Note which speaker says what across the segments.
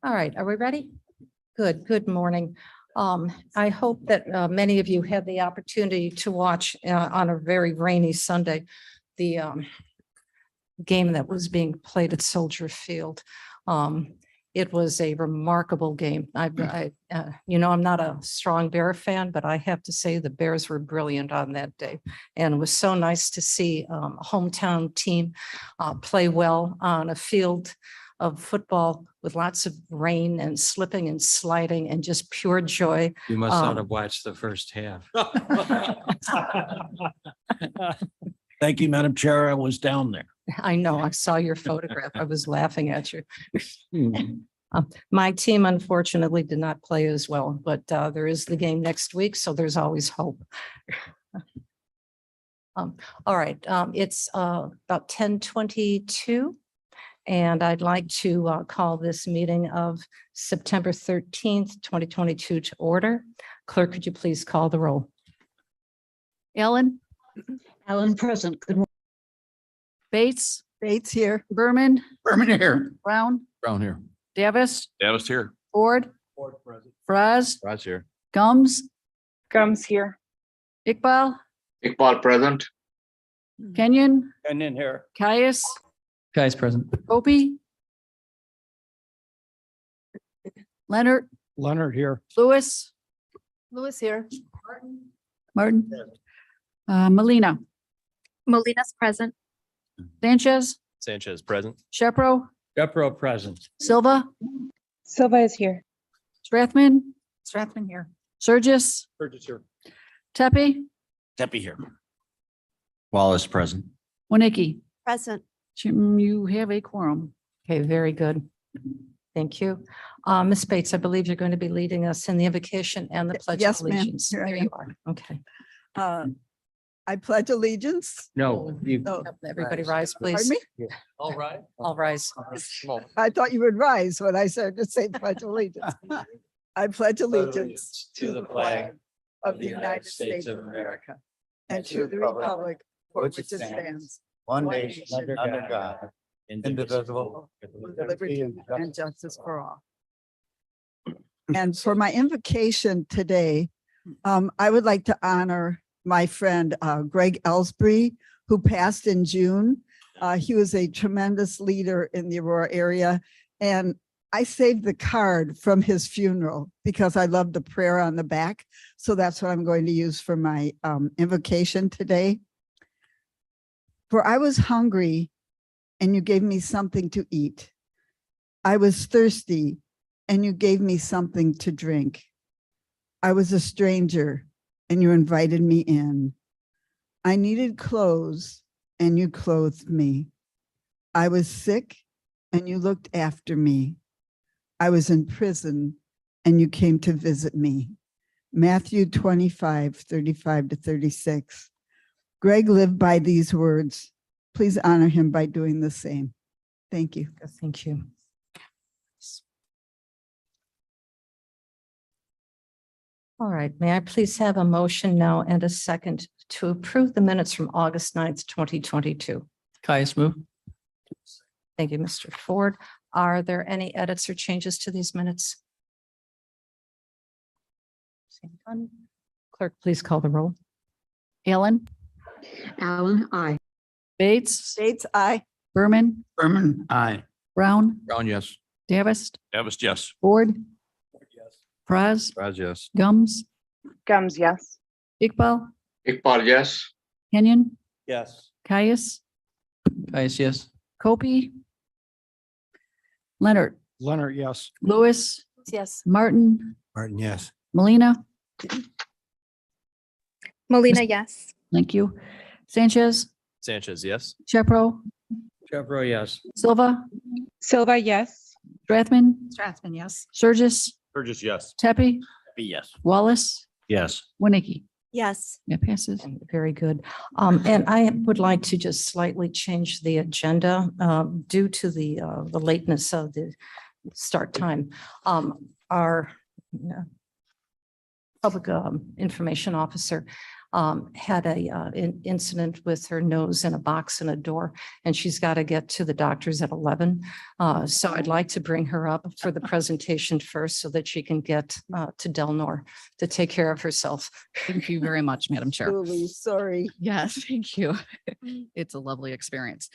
Speaker 1: All right, are we ready? Good morning. I hope that many of you had the opportunity to watch on a very rainy Sunday, the game that was being played at Soldier Field. It was a remarkable game. You know, I'm not a strong Bear fan, but I have to say the Bears were brilliant on that day. And it was so nice to see a hometown team play well on a field of football with lots of rain and slipping and sliding and just pure joy.
Speaker 2: You must not have watched the first half.
Speaker 3: Thank you, Madam Chair. I was down there.
Speaker 1: I know, I saw your photograph. I was laughing at you. My team unfortunately did not play as well, but there is the game next week, so there's always hope. All right, it's about 10:22. And I'd like to call this meeting of September 13th, 2022 to order. Clerk, could you please call the roll?
Speaker 4: Ellen,
Speaker 5: Ellen present. Good morning.
Speaker 4: Bates,
Speaker 5: Bates here.
Speaker 4: Berman,
Speaker 3: Here.
Speaker 4: Brown,
Speaker 2: Brown here.
Speaker 4: Davis,
Speaker 2: Davis here.
Speaker 4: Ford, Fraz,
Speaker 2: Rod's here.
Speaker 4: Gums,
Speaker 6: Gums here.
Speaker 4: Iqbal,
Speaker 7: Iqbal present.
Speaker 4: Kenyon,
Speaker 3: And in here.
Speaker 4: Caius,
Speaker 2: Guys present.
Speaker 4: Opie, Leonard,
Speaker 3: Leonard here.
Speaker 4: Lewis,
Speaker 5: here.
Speaker 4: Martin, Melina,
Speaker 6: Molina's present.
Speaker 4: Sanchez,
Speaker 2: Sanchez present.
Speaker 4: Shepro,
Speaker 2: Gepro present.
Speaker 4: Silva,
Speaker 6: Silva is here.
Speaker 4: Strathman,
Speaker 1: Strathman here.
Speaker 4: Surgis,
Speaker 2: Burgess here.
Speaker 4: Tepe,
Speaker 3: Deppie here.
Speaker 2: Wallace present.
Speaker 4: Winnicki.
Speaker 5: Present.
Speaker 4: Jim, you have a quorum.
Speaker 1: Okay, very good. Thank you. Ms. Bates, I believe you're going to be leading us in the invocation and the pledge of
Speaker 5: Yes, ma'am.
Speaker 1: allegiance.
Speaker 5: Here I
Speaker 1: There
Speaker 5: am.
Speaker 1: you are. Okay.
Speaker 5: I pledge allegiance.
Speaker 2: No, you.
Speaker 5: Oh,
Speaker 1: Everybody rise, please.
Speaker 5: pardon me?
Speaker 2: All right.
Speaker 1: All rise.
Speaker 5: I thought you would rise when I started to say pledge allegiance. I pledge allegiance to the flag of the United States of America and to the republic for which it stands,
Speaker 8: One
Speaker 5: one
Speaker 8: nation
Speaker 5: nation,
Speaker 8: under God, indivisible.
Speaker 5: with liberty and justice for all. And for my invocation today, I would like to honor my friend Greg Ellsbury, who passed in June. He was a tremendous leader in the Aurora area. And I saved the card from his funeral because I love the prayer on the back. So that's what I'm going to use for my invocation today. For I was hungry and you gave me something to eat. I was thirsty and you gave me something to drink. I was a stranger and you invited me in. I needed clothes and you clothed me. I was sick and you looked after me. I was in prison and you came to visit me. Matthew 25:35-36. Greg lived by these words. Please honor him by doing the same. Thank you.
Speaker 1: Thank you. All right, may I please have a motion now and a second to approve the minutes from August 9th, 2022?
Speaker 2: Caius move.
Speaker 1: Thank you, Mr. Ford. Are there any edits or changes to these minutes? Seeing none. Clerk, please call the roll.
Speaker 4: Ellen,
Speaker 5: Allen, aye.
Speaker 4: Bates,
Speaker 5: Bates, aye.
Speaker 4: Berman,
Speaker 3: Aye.
Speaker 4: Brown,
Speaker 2: Brown, yes.
Speaker 4: Davis,
Speaker 2: Davis, yes.
Speaker 4: Ford, Fraz,
Speaker 2: Rod's, yes.
Speaker 4: Gums,
Speaker 6: Gums, yes.
Speaker 4: Iqbal,
Speaker 7: Iqbal, yes.
Speaker 4: Kenyon,
Speaker 3: Yes.
Speaker 4: Caius,
Speaker 2: Caius, yes.
Speaker 4: Copy, Leonard,
Speaker 3: Leonard, yes.
Speaker 4: Lewis,
Speaker 5: Yes.
Speaker 4: Martin,
Speaker 8: Martin, yes.
Speaker 4: Melina.
Speaker 6: Molina, yes.
Speaker 4: Thank you. Sanchez,
Speaker 2: Sanchez, yes.
Speaker 4: Shepro,
Speaker 2: Gepro, yes.
Speaker 4: Silva,
Speaker 6: Silva, yes.
Speaker 4: Strathman,
Speaker 1: Strathman, yes.
Speaker 4: Surgis,
Speaker 2: Burgess, yes.
Speaker 4: Tepe,
Speaker 3: Yes.
Speaker 4: Wallace,
Speaker 3: Yes.
Speaker 4: Winnicki.
Speaker 5: Yes.
Speaker 4: That passes.
Speaker 1: Very good. And I would like to just slightly change the agenda due to the lateness of the start time. Our public information officer had an incident with her nose in a box in a door, and she's got to get to the doctor's at 11. So I'd like to bring her up for the presentation first so that she can get to Del Nor to take care of herself.
Speaker 9: Thank you very much, Madam Chair.
Speaker 5: Julie, sorry.
Speaker 9: Yes, thank you. It's a lovely experience.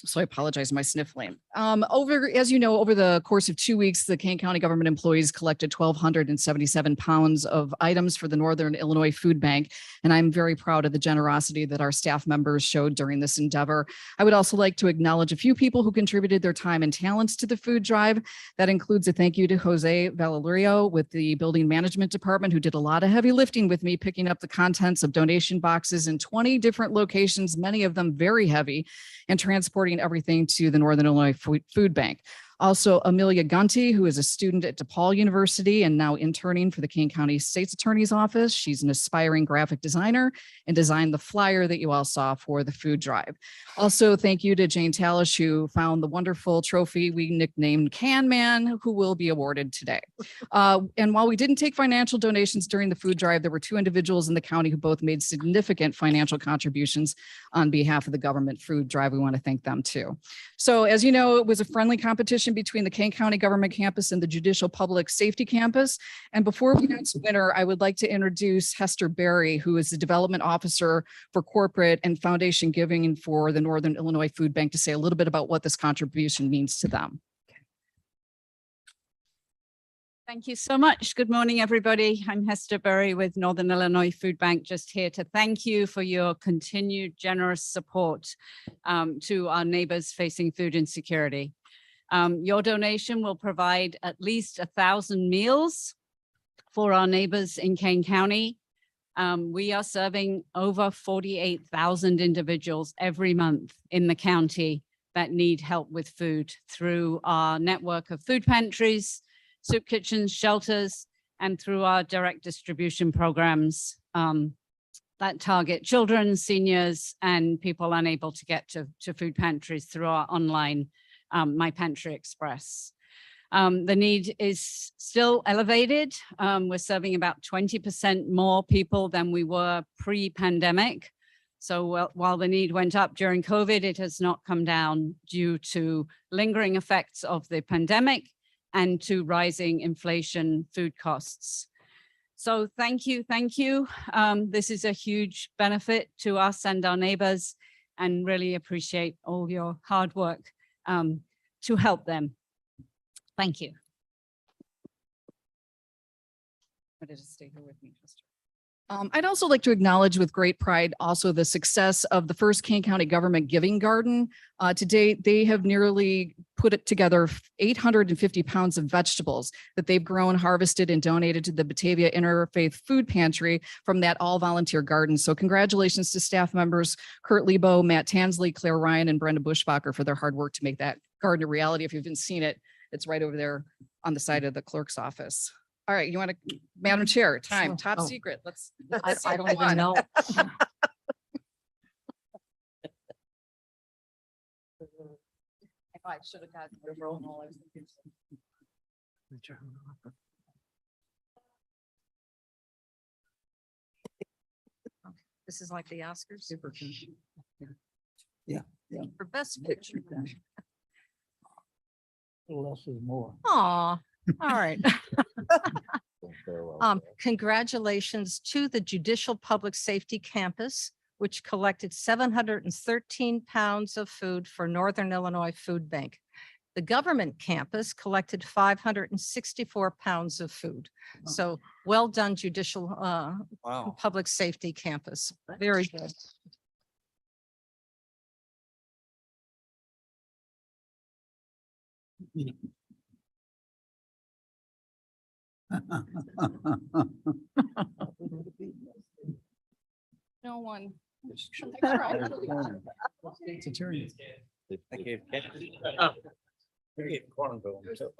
Speaker 9: So I apologize, my sniffling. As you know, over the course of 2 weeks, the Kane County government employees collected 1,277 pounds of items for the Northern Illinois Food Bank. And I'm very proud of the generosity that our staff members showed during this endeavor. I would also like to acknowledge a few people who contributed their time and talents to the food drive. That includes a thank you to Jose Valerio with the Building Management Department, who did a lot of heavy lifting with me, picking up the contents of donation boxes in 20 different locations, many of them very heavy, and transporting everything to the Northern Illinois Food Bank. Also, Amelia Gunty, who is a student at DePaul University and now interning for the Kane County State's Attorney's Office. She's an aspiring graphic designer and designed the flyer that you all saw for the food drive. Also, thank you to Jane Talish, who found the wonderful trophy we nicknamed Can Man, who will be awarded today. And while we didn't take financial donations during the food drive, there were 2 individuals in the county who both made significant financial contributions on behalf of the government food drive. We want to thank them too. So as you know, it was a friendly competition between the Kane County Government Campus and the Judicial Public Safety Campus. And before we announce the winner, I would like to introduce Hester Berry, who is the Development Officer for Corporate and Foundation Giving for the Northern Illinois Food Bank, to say a little bit about what this contribution means to them.
Speaker 10: Thank you so much. Good morning, everybody. I'm Hester Berry with Northern Illinois Food Bank, just here to thank you for your continued generous support to our neighbors facing food insecurity. Your donation will provide at least 1,000 meals for our neighbors in Kane County. We are serving over 48,000 individuals every month in the county that need help with food through our network of food pantries, soup kitchens, shelters, and through our direct distribution programs that target children, seniors, and people unable to get to food pantries through our online My Pantry Express. The need is still elevated. We're serving about 20% more people than we were pre-pandemic. So while the need went up during COVID, it has not come down due to lingering effects of the pandemic and to rising inflation food costs. So thank you, thank you. This is a huge benefit to us and our neighbors, and really appreciate all your hard work to help them. Thank you.
Speaker 9: Stay here with me, Hester. I'd also like to acknowledge with great pride also the success of the first Kane County Government Giving Garden. To date, they have nearly put together 850 pounds of vegetables that they've grown, harvested, and donated to the Batavia Interfaith Food Pantry from that all-volunteer garden. So congratulations to staff members Kurt Lebo, Matt Tansley, Claire Ryan, and Brenda Bushbacher for their hard work to make that garden a reality. If you haven't seen it, it's right over there on the side of the clerk's office. All right, you want to, Madam Chair, time,
Speaker 1: Sure.
Speaker 9: top
Speaker 1: Oh.
Speaker 9: secret. Let's
Speaker 1: I don't
Speaker 9: Come
Speaker 1: even
Speaker 9: on.
Speaker 1: know.
Speaker 9: I should have gotten the roll call. I was thinking
Speaker 1: This is like the Oscars.
Speaker 3: Yeah.
Speaker 1: For best picture.
Speaker 3: Less is more.
Speaker 1: Aw, all right. Congratulations to the Judicial Public Safety Campus, which collected 713 pounds of food for Northern Illinois Food Bank. The government campus collected 564 pounds of food. So well done, Judicial
Speaker 3: Wow.
Speaker 1: Public Safety Campus. Very good.
Speaker 9: no one.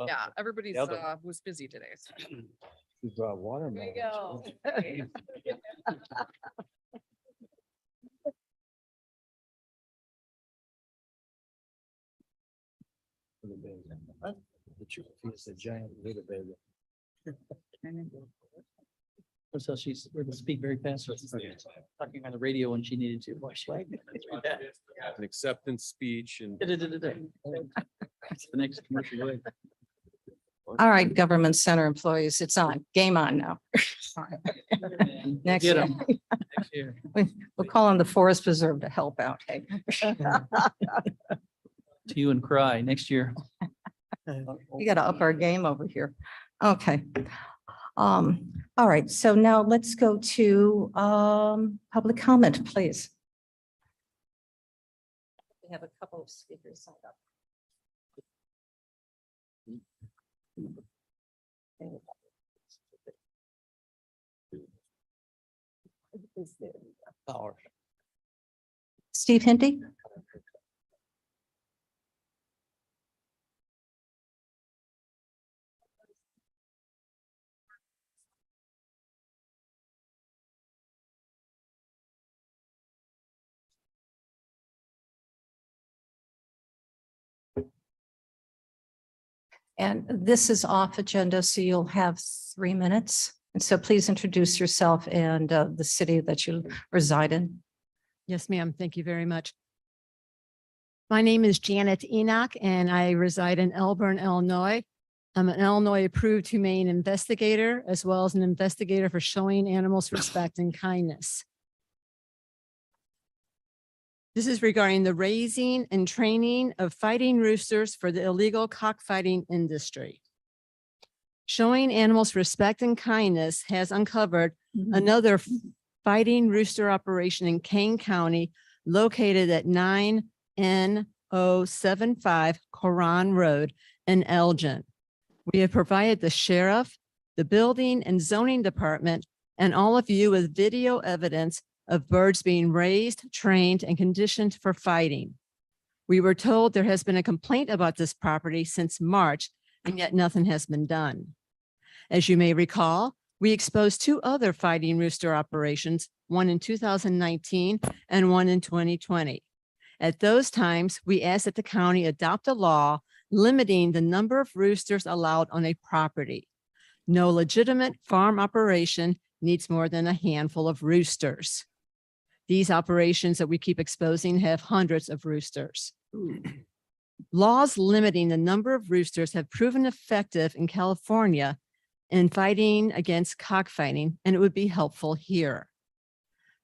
Speaker 9: Yeah, everybody's
Speaker 8: The other-
Speaker 9: was busy today. So.
Speaker 8: You brought watermelon.
Speaker 9: There you go.
Speaker 8: It's a giant rutabaga.
Speaker 2: So she's, we're to speak very fast. So she's talking on the radio when she needed to.
Speaker 8: An acceptance speech and.
Speaker 2: That's the next commercial break.
Speaker 1: All right, government center employees, it's on. Game on now. Next
Speaker 2: Get
Speaker 1: year,
Speaker 2: 'em. Next year.
Speaker 1: we'll call on the Forest Preserve to help out. Hey.
Speaker 2: To you and cry next year.
Speaker 1: We got to up our game over here. Okay. All right, so now let's go to public comment, please. We have a couple of speakers signed up. Steve Hinty? And this is off agenda, so you'll have 3 minutes. And so please introduce yourself and the city that you reside in.
Speaker 11: Yes, ma'am. Thank you very much. My name is Janet Enoch and I reside in Elburn, Illinois. I'm an Illinois approved humane investigator as well as an investigator for showing animals respect and kindness. This is regarding the raising and training of fighting roosters for the illegal cockfighting industry. Showing animals respect and kindness has uncovered another fighting rooster operation in Kane County located at 9N075 Coron Road in Elgin. We have provided the sheriff, the building and zoning department, and all of you with video evidence of birds being raised, trained, and conditioned for fighting. We were told there has been a complaint about this property since March, and yet nothing has been done. As you may recall, we exposed 2 other fighting rooster operations, one in 2019 and one in 2020. At those times, we asked that the county adopt a law limiting the number of roosters allowed on a property. No legitimate farm operation needs more than a handful of roosters. These operations that we keep exposing have hundreds of roosters. Laws limiting the number of roosters have proven effective in California in fighting against cockfighting, and it would be helpful here.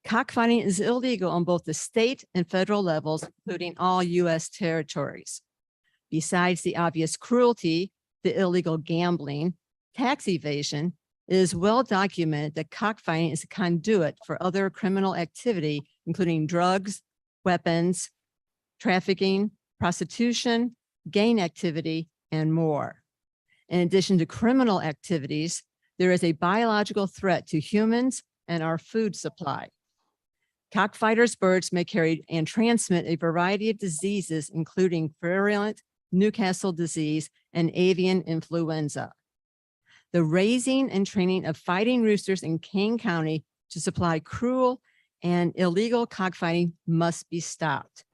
Speaker 11: Cockfighting is illegal on both the state and federal levels, including all U.S. territories. Besides the obvious cruelty, the illegal gambling, tax evasion, it is well documented that cockfighting is a conduit for other criminal activity, including drugs, weapons, trafficking, prostitution, gang activity, and more. In addition to criminal activities, there is a biological threat to humans and our food supply. Cockfighters' birds may carry and transmit a variety of diseases, including virulent Newcastle disease and avian influenza. The raising and training of fighting roosters in Kane County to supply cruel and illegal cockfighting must be stopped.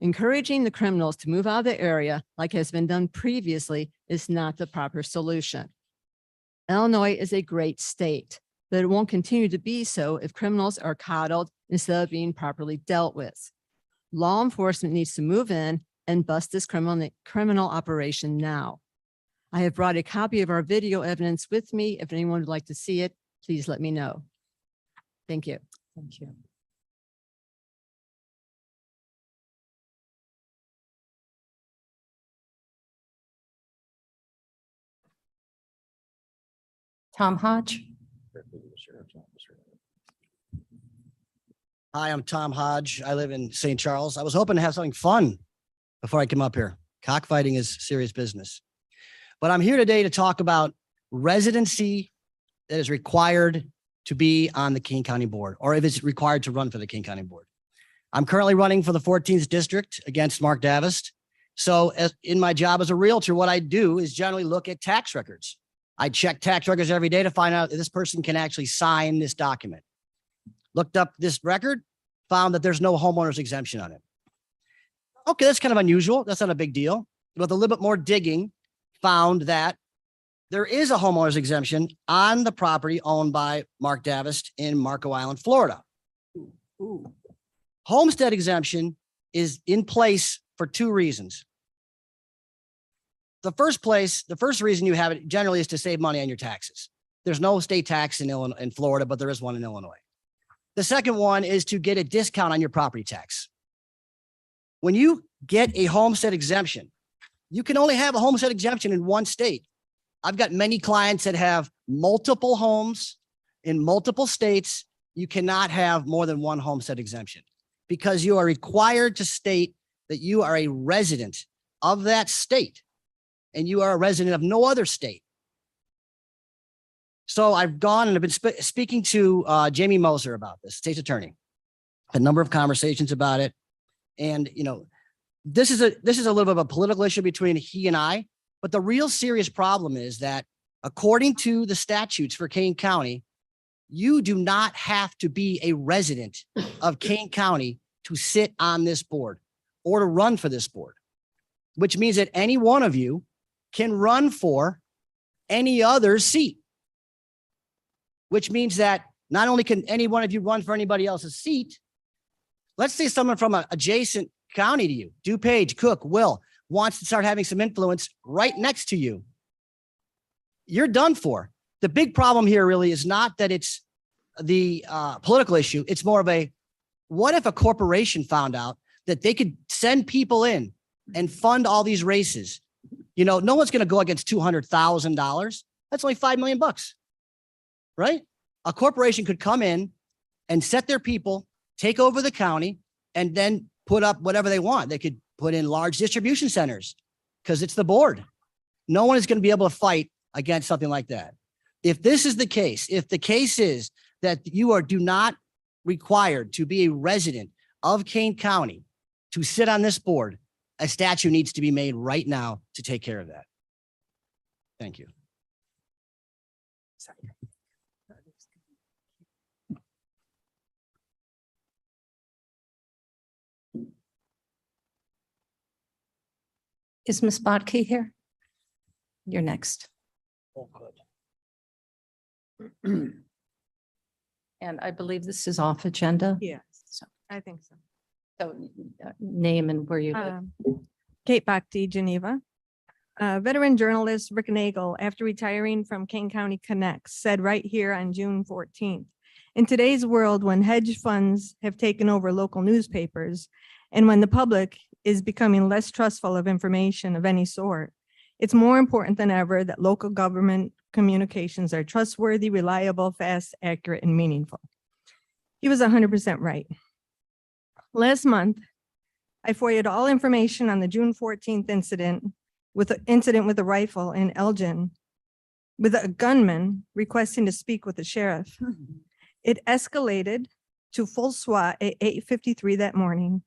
Speaker 11: Encouraging the criminals to move out of the area, like has been done previously, is not the proper solution. Illinois is a great state, but it won't continue to be so if criminals are coddled instead of being properly dealt with. Law enforcement needs to move in and bust this criminal operation now. I have brought a copy of our video evidence with me. If anyone would like to see it, please let me know. Thank you.
Speaker 1: Thank you. Tom Hodge.
Speaker 12: Hi, I'm Tom Hodge. I live in St. Charles. I was hoping to have something fun before I came up here. Cockfighting is serious business. But I'm here today to talk about residency that is required to be on the Kane County Board, or if it's required to run for the Kane County Board. I'm currently running for the 14th District against Mark Davist. So in my job as a realtor, what I do is generally look at tax records. I check tax records every day to find out if this person can actually sign this document. Looked up this record, found that there's no homeowner's exemption on it. Okay, that's kind of unusual. That's not a big deal. With a little bit more digging, found that there is a homeowner's exemption on the property owned by Mark Davist in Marco Island, Florida. Homestead exemption is in place for two reasons. The first reason you have it generally is to save money on your taxes. There's no state tax in Illinois, in Florida, but there is one in Illinois. The second one is to get a discount on your property tax. When you get a homestead exemption, you can only have a homestead exemption in one state. I've got many clients that have multiple homes in multiple states. You cannot have more than one homestead exemption because you are required to state that you are a resident of that state and you are a resident of no other state. So I've gone and I've been speaking to Jamie Moser about this, state's attorney, a number of conversations about it. And, you know, this is a little bit of a political issue between he and I, but the real serious problem is that according to the statutes for Kane County, you do not have to be a resident of Kane County to sit on this board or to run for this board, which means that any one of you can run for any other seat, which means that not only can any one of you run for anybody else's seat, let's say someone from an adjacent county to you, DuPage, Cook, Will, wants to start having some influence right next to you. You're done for. The big problem here really is not that it's the political issue. It's more of a, what if a corporation found out that they could send people in and fund all these races? You know, no one's going to go against $200,000. That's only $5 million, right? A corporation could come in and set their people, take over the county, and then put up whatever they want. They could put in large distribution centers because it's the board. No one is going to be able to fight against something like that. If this is the case, if the case is that you do not required to be a resident of Kane County to sit on this board, a statute needs to be made right now to take care of that. Thank you.
Speaker 1: Is Ms. Bodke here? You're next.
Speaker 3: Oh, good.
Speaker 1: And I believe this is off agenda.
Speaker 13: Yes,
Speaker 1: So,
Speaker 13: I think so.
Speaker 1: name and where you live.
Speaker 13: Kate Bhakti, Geneva. Veteran journalist Rick Nagle, after retiring from Kane County Connects, said right here on June 14th, in today's world, when hedge funds have taken over local newspapers and when the public is becoming less trustful of information of any sort, it's more important than ever that local government communications are trustworthy, reliable, fast, accurate, and meaningful. He was 100% right. Last month, I FOIA'd all information on the June 14th incident with a rifle in Elgin with a gunman requesting to speak with the sheriff. It escalated to full SWAT at 8:53 that morning.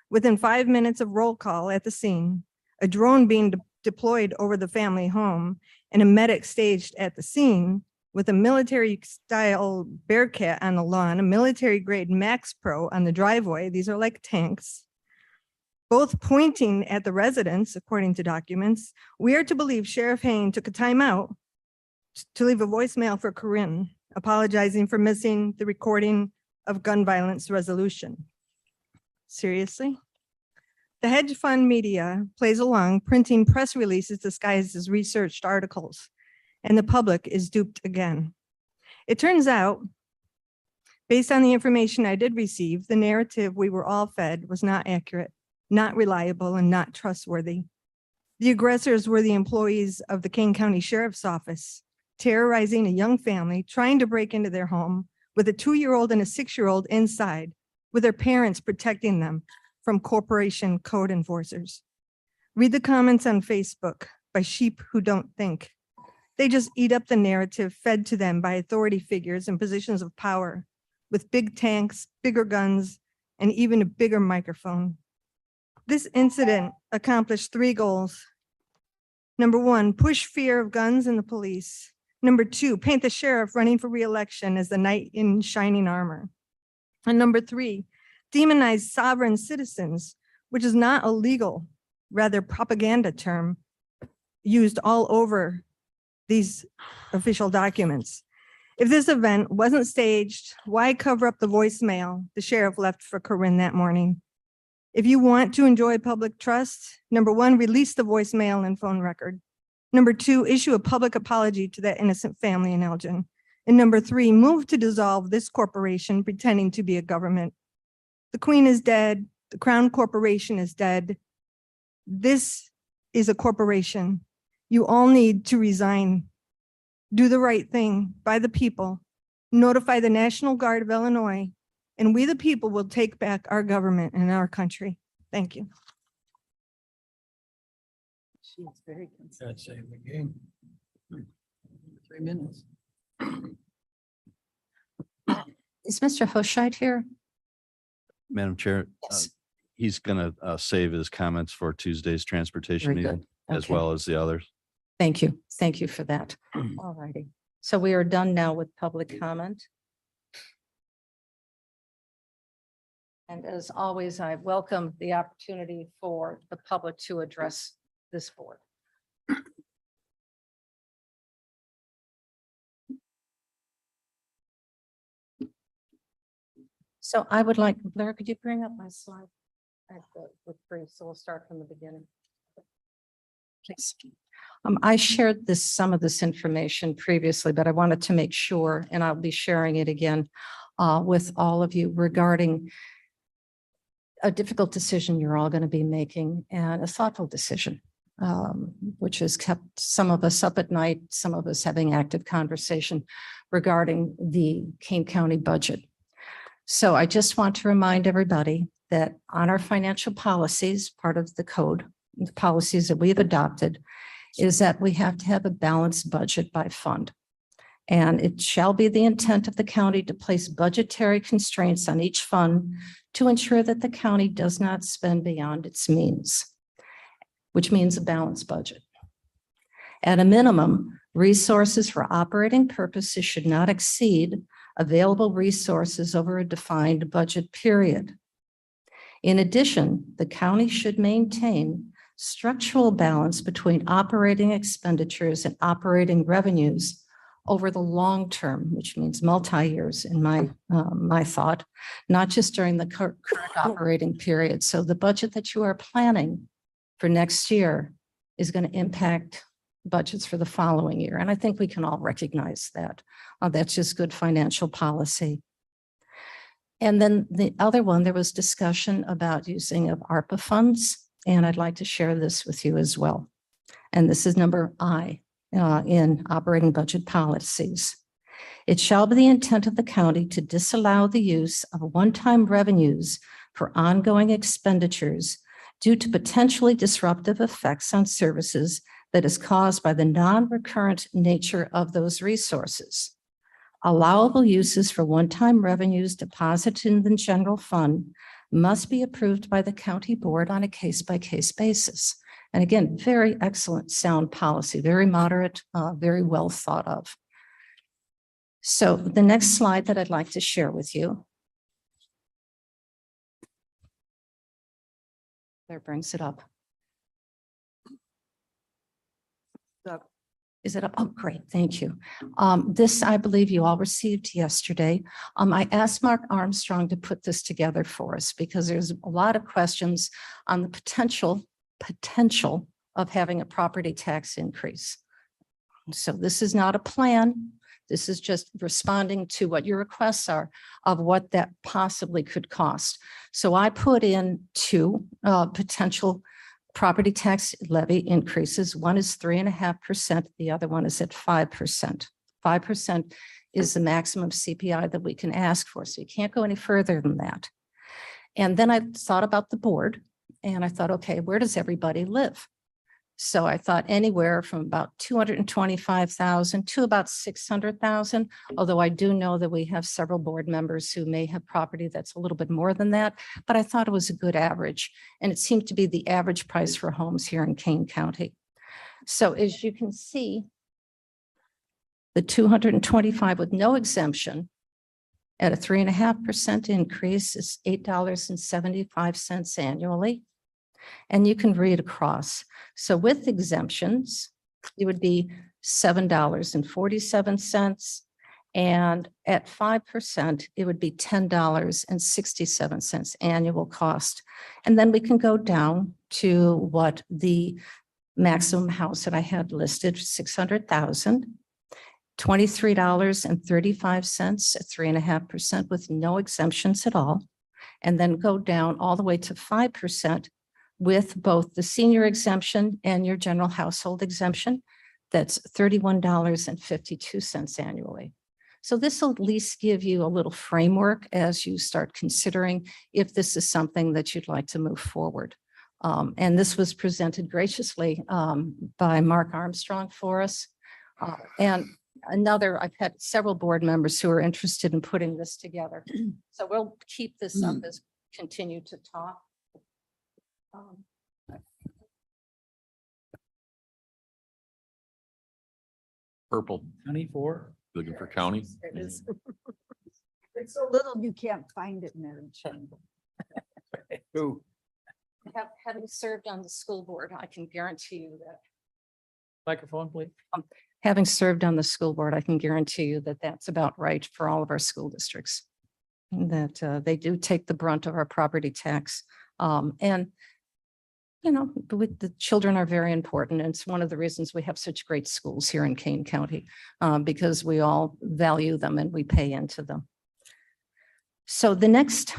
Speaker 13: Within 5 minutes of roll call at the scene, a drone being deployed over the family home, and a medic staged at the scene with a military-style Bearcat on the lawn, a military-grade Max Pro on the driveway. These are like tanks, both pointing at the residents, according to documents. We are to believe Sheriff Hain took a timeout to leave a voicemail for Corinne, apologizing for missing the recording of gun violence resolution. Seriously? The hedge fund media plays along, printing press releases disguised as researched articles, and the public is duped again. It turns out, based on the information I did receive, the narrative we were all fed was not accurate, not reliable, and not trustworthy. The aggressors were the employees of the Kane County Sheriff's Office, terrorizing a young family, trying to break into their home with a 2-year-old and a 6-year-old inside, with their parents protecting them from corporation code enforcers. Read the comments on Facebook by sheep who don't think. They just eat up the narrative fed to them by authority figures in positions of power with big tanks, bigger guns, and even a bigger microphone. This incident accomplished 3 goals. Number 1, push fear of guns and the police. Number 2, paint the sheriff running for re-election as the knight in shining armor. And number 3, demonize sovereign citizens, which is not a legal, rather propaganda term used all over these official documents. If this event wasn't staged, why cover up the voicemail the sheriff left for Corinne that morning? If you want to enjoy public trust, number one, release the voicemail and phone record. Number two, issue a public apology to that innocent family in Elgin. And number three, move to dissolve this corporation pretending to be a government. The Queen is dead. The Crown Corporation is dead. This is a corporation. You all need to resign. Do the right thing by the people. Notify the National Guard of Illinois, and we the people will take back our government and our country. Thank you.
Speaker 2: She's very concerned. 3 minutes.
Speaker 1: Is Mr. Hoshide here?
Speaker 14: Madam Chair,
Speaker 1: Yes.
Speaker 14: he's going to save his comments for Tuesday's transportation
Speaker 1: Very
Speaker 14: meeting
Speaker 1: good.
Speaker 14: as
Speaker 1: Okay.
Speaker 14: well as the others.
Speaker 1: Thank you. Thank you for that. All righty. So we are done now with public comment. And as always, I welcome the opportunity for the public to address this board. So I would like, Blair, could you bring up my slide? With brief, so we'll start from the beginning. Please. I shared some of this information previously, but I wanted to make sure, and I'll be sharing it again with all of you regarding a difficult decision you're all going to be making and a thoughtful decision, which has kept some of us up at night, some of us having active conversation regarding the Kane County budget. So I just want to remind everybody that on our financial policies, part of the code, the policies that we've adopted, is that we have to have a balanced budget by fund. And it shall be the intent of the county to place budgetary constraints on each fund to ensure that the county does not spend beyond its means, which means a balanced budget. At a minimum, resources for operating purposes should not exceed available resources over a defined budget period. In addition, the county should maintain structural balance between operating expenditures and operating revenues over the long term, which means multi-years in my thought, not just during the current operating period. So the budget that you are planning for next year is going to impact budgets for the following year. And I think we can all recognize that. That's just good financial policy. And then the other one, there was discussion about using of ARPA funds. And I'd like to share this with you as well. And this is number I in operating budget policies. It shall be the intent of the county to disallow the use of one-time revenues for ongoing expenditures due to potentially disruptive effects on services that is caused by the non-recurrent nature of those resources. Allowable uses for one-time revenues deposited in the general fund must be approved by the county board on a case-by-case basis. And again, very excellent sound policy, very moderate, very well thought of. So the next slide that I'd like to share with you. There, brings it up. Is it up? Oh, great. Thank you. This, I believe you all received yesterday. I asked Mark Armstrong to put this together for us because there's a lot of questions on the potential of having a property tax increase. So this is not a plan. This is just responding to what your requests are of what that possibly could cost. So I put in two potential property tax levy increases. One is 3.5%. The other one is at 5%. 5% is the maximum CPI that we can ask for. So you can't go any further than that. And then I thought about the board and I thought, okay, where does everybody live? So I thought anywhere from about 225,000 to about 600,000, although I do know that we have several board members who may have property that's a little bit more than that, but I thought it was a good average. And it seemed to be the average price for homes here in Kane County. So as you can see, the 225 with no exemption at a 3.5% increase is $8.75 annually. And you can read across. So with exemptions, it would be $7.47. And at 5%, it would be $10.67 annual cost. And then we can go down to what the maximum house that I had listed, 600,000, $23.35 at 3.5% with no exemptions at all. And then go down all the way to 5% with both the senior exemption and your general household exemption. That's $31.52 annually. So this will at least give you a little framework as you start considering if this is something that you'd like to move forward. And this was presented graciously by Mark Armstrong for us. And I've had several board members who are interested in putting this together. So we'll keep this up as we continue to talk.
Speaker 8: Purple,
Speaker 2: 24.
Speaker 8: looking for county.
Speaker 1: It is.
Speaker 5: It's so little you can't find it, Madam Chair.
Speaker 2: Ooh.
Speaker 1: Having served on the school board, I can guarantee you that.
Speaker 2: Microphone, please.
Speaker 1: Having served on the school board, I can guarantee you that that's about right for all of our school districts. That they do take the brunt of our property tax. And, you know, the children are very important. And it's one of the reasons we have such great schools here in Kane County, because we all value them and we pay into them. So the next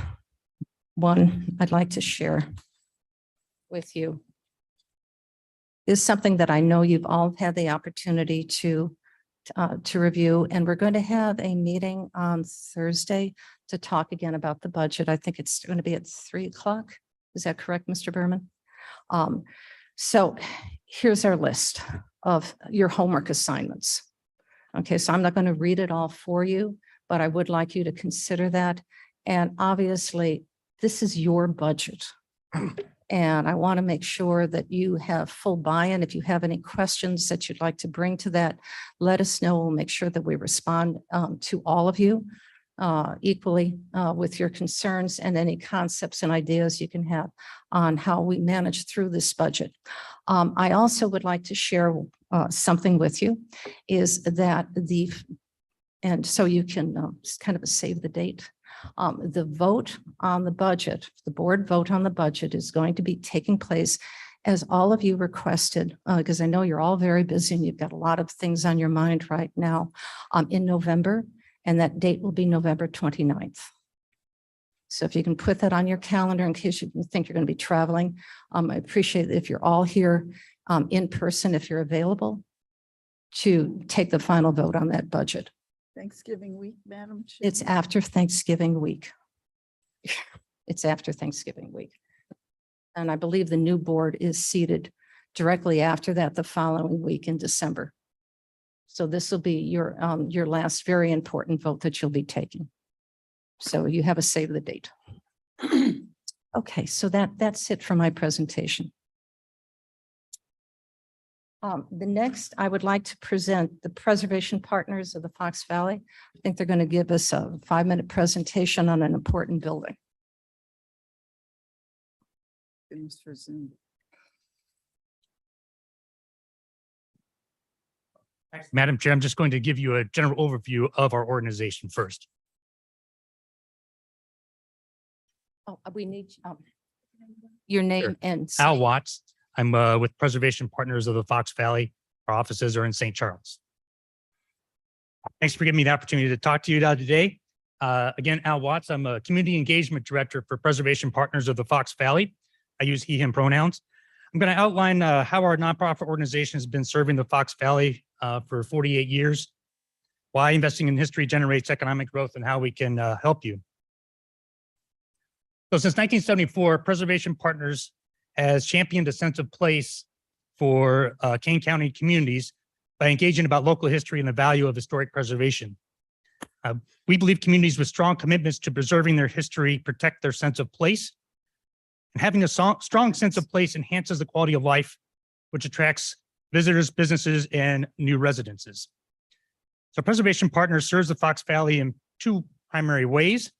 Speaker 1: one I'd like to share with you is something that I know you've all had the opportunity to review, and we're going to have a meeting on Thursday to talk again about the budget. I think it's going to be at 3 o'clock. Is that correct, Mr. Berman? So here's our list of your homework assignments. Okay, so I'm not going to read it all for you, but I would like you to consider that. And obviously, this is your budget. And I want to make sure that you have full buy-in. If you have any questions that you'd like to bring to that, let us know. We'll make sure that we respond to all of you equally with your concerns and any concepts and ideas you can have on how we manage through this budget. I also would like to share something with you is that and so you can just kind of save the date. The vote on the budget, the board vote on the budget is going to be taking place as all of you requested, because I know you're all very busy and you've got a lot of things on your mind right now in November, and that date will be November 29th. So if you can put that on your calendar in case you think you're going to be traveling, I appreciate it if you're all here in person, if you're available to take the final vote on that budget.
Speaker 5: Thanksgiving week, Madam Chair.
Speaker 1: It's after Thanksgiving week. It's after Thanksgiving week. And I believe the new board is seated directly after that, the following week in December. So this will be your last very important vote that you'll be taking. So you have a save the date. Okay, so that's it for my presentation. The next, I would like to present the Preservation Partners of the Fox Valley. I think they're going to give us a 5-minute presentation on an important building.
Speaker 5: For Zoom.
Speaker 15: Madam Chair, I'm just going to give you a general overview of our organization first.
Speaker 1: Oh, we need your name
Speaker 15: Sure.
Speaker 1: and.
Speaker 15: Al Watts. I'm with Preservation Partners of the Fox Valley. Our offices are in St. Charles. Thanks for giving me the opportunity to talk to you today. Again, Al Watts, I'm a Community Engagement Director for Preservation Partners of the Fox Valley. I use he, him pronouns. I'm going to outline how our nonprofit organization has been serving the Fox Valley for 48 years, why investing in history generates economic growth, and how we can help you. So since 1974, Preservation Partners has championed a sense of place for Kane County communities by engaging about local history and the value of historic preservation. We believe communities with strong commitments to preserving their history protect their sense of place, and having a strong sense of place enhances the quality of life, which attracts visitors, businesses, and new residences. So Preservation Partners serves the Fox Valley in 2 primary ways.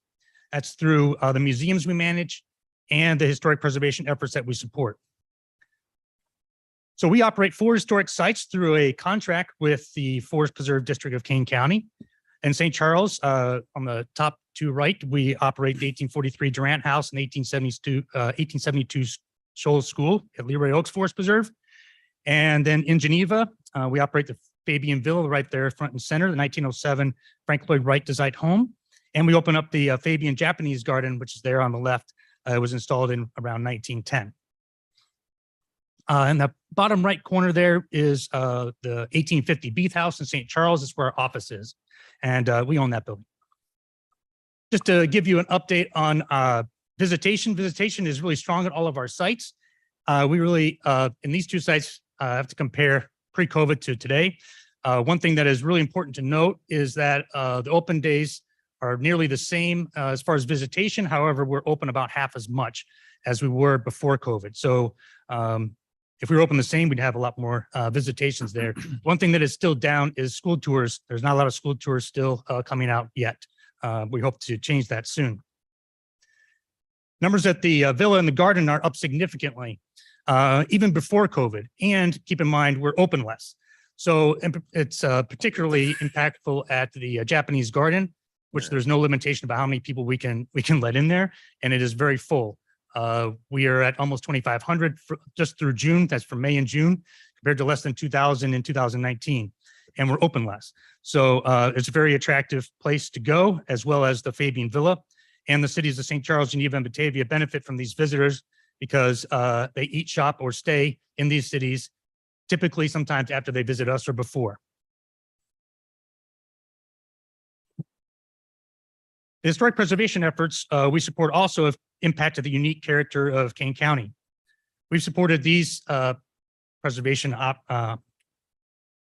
Speaker 15: That's through the museums we manage and the historic preservation efforts that we support. So we operate 4 historic sites through a contract with the Forest Preserve District of Kane County. In St. Charles, on the top 2 right, we operate the 1843 Durant House and 1872 Shoals School at Leroy Oaks Forest Preserve. And then in Geneva, we operate the Fabian Villa right there front and center, the 1907 Frank Lloyd Wright designed home. And we open up the Fabian Japanese Garden, which is there on the left. It was installed in around 1910. In the bottom right corner there is the 1850 Beath House in St. Charles. It's where our office is. And we own that building. Just to give you an update on visitation. Visitation is really strong at all of our sites. We really, in these 2 sites, have to compare pre-COVID to today. One thing that is really important to note is that the open days are nearly the same as far as visitation. However, we're open about half as much as we were before COVID. So if we were open the same, we'd have a lot more visitations there. One thing that is still down is school tours. There's not a lot of school tours still coming out yet. We hope to change that soon. Numbers at the villa and the garden are up significantly, even before COVID. And keep in mind, we're open less. So it's particularly impactful at the Japanese garden, which there's no limitation about how many people we can let in there. And it is very full. We are at almost 2,500 just through June. That's for May and June, compared to less than 2,000 in 2019. And we're open less. So it's a very attractive place to go, as well as the Fabian Villa. And the cities of St. Charles, Geneva, and Batavia benefit from these visitors because they eat, shop, or stay in these cities, typically sometimes after they visit us or before. The historic preservation efforts we support also have impacted the unique character of Kane County. We've supported these preservation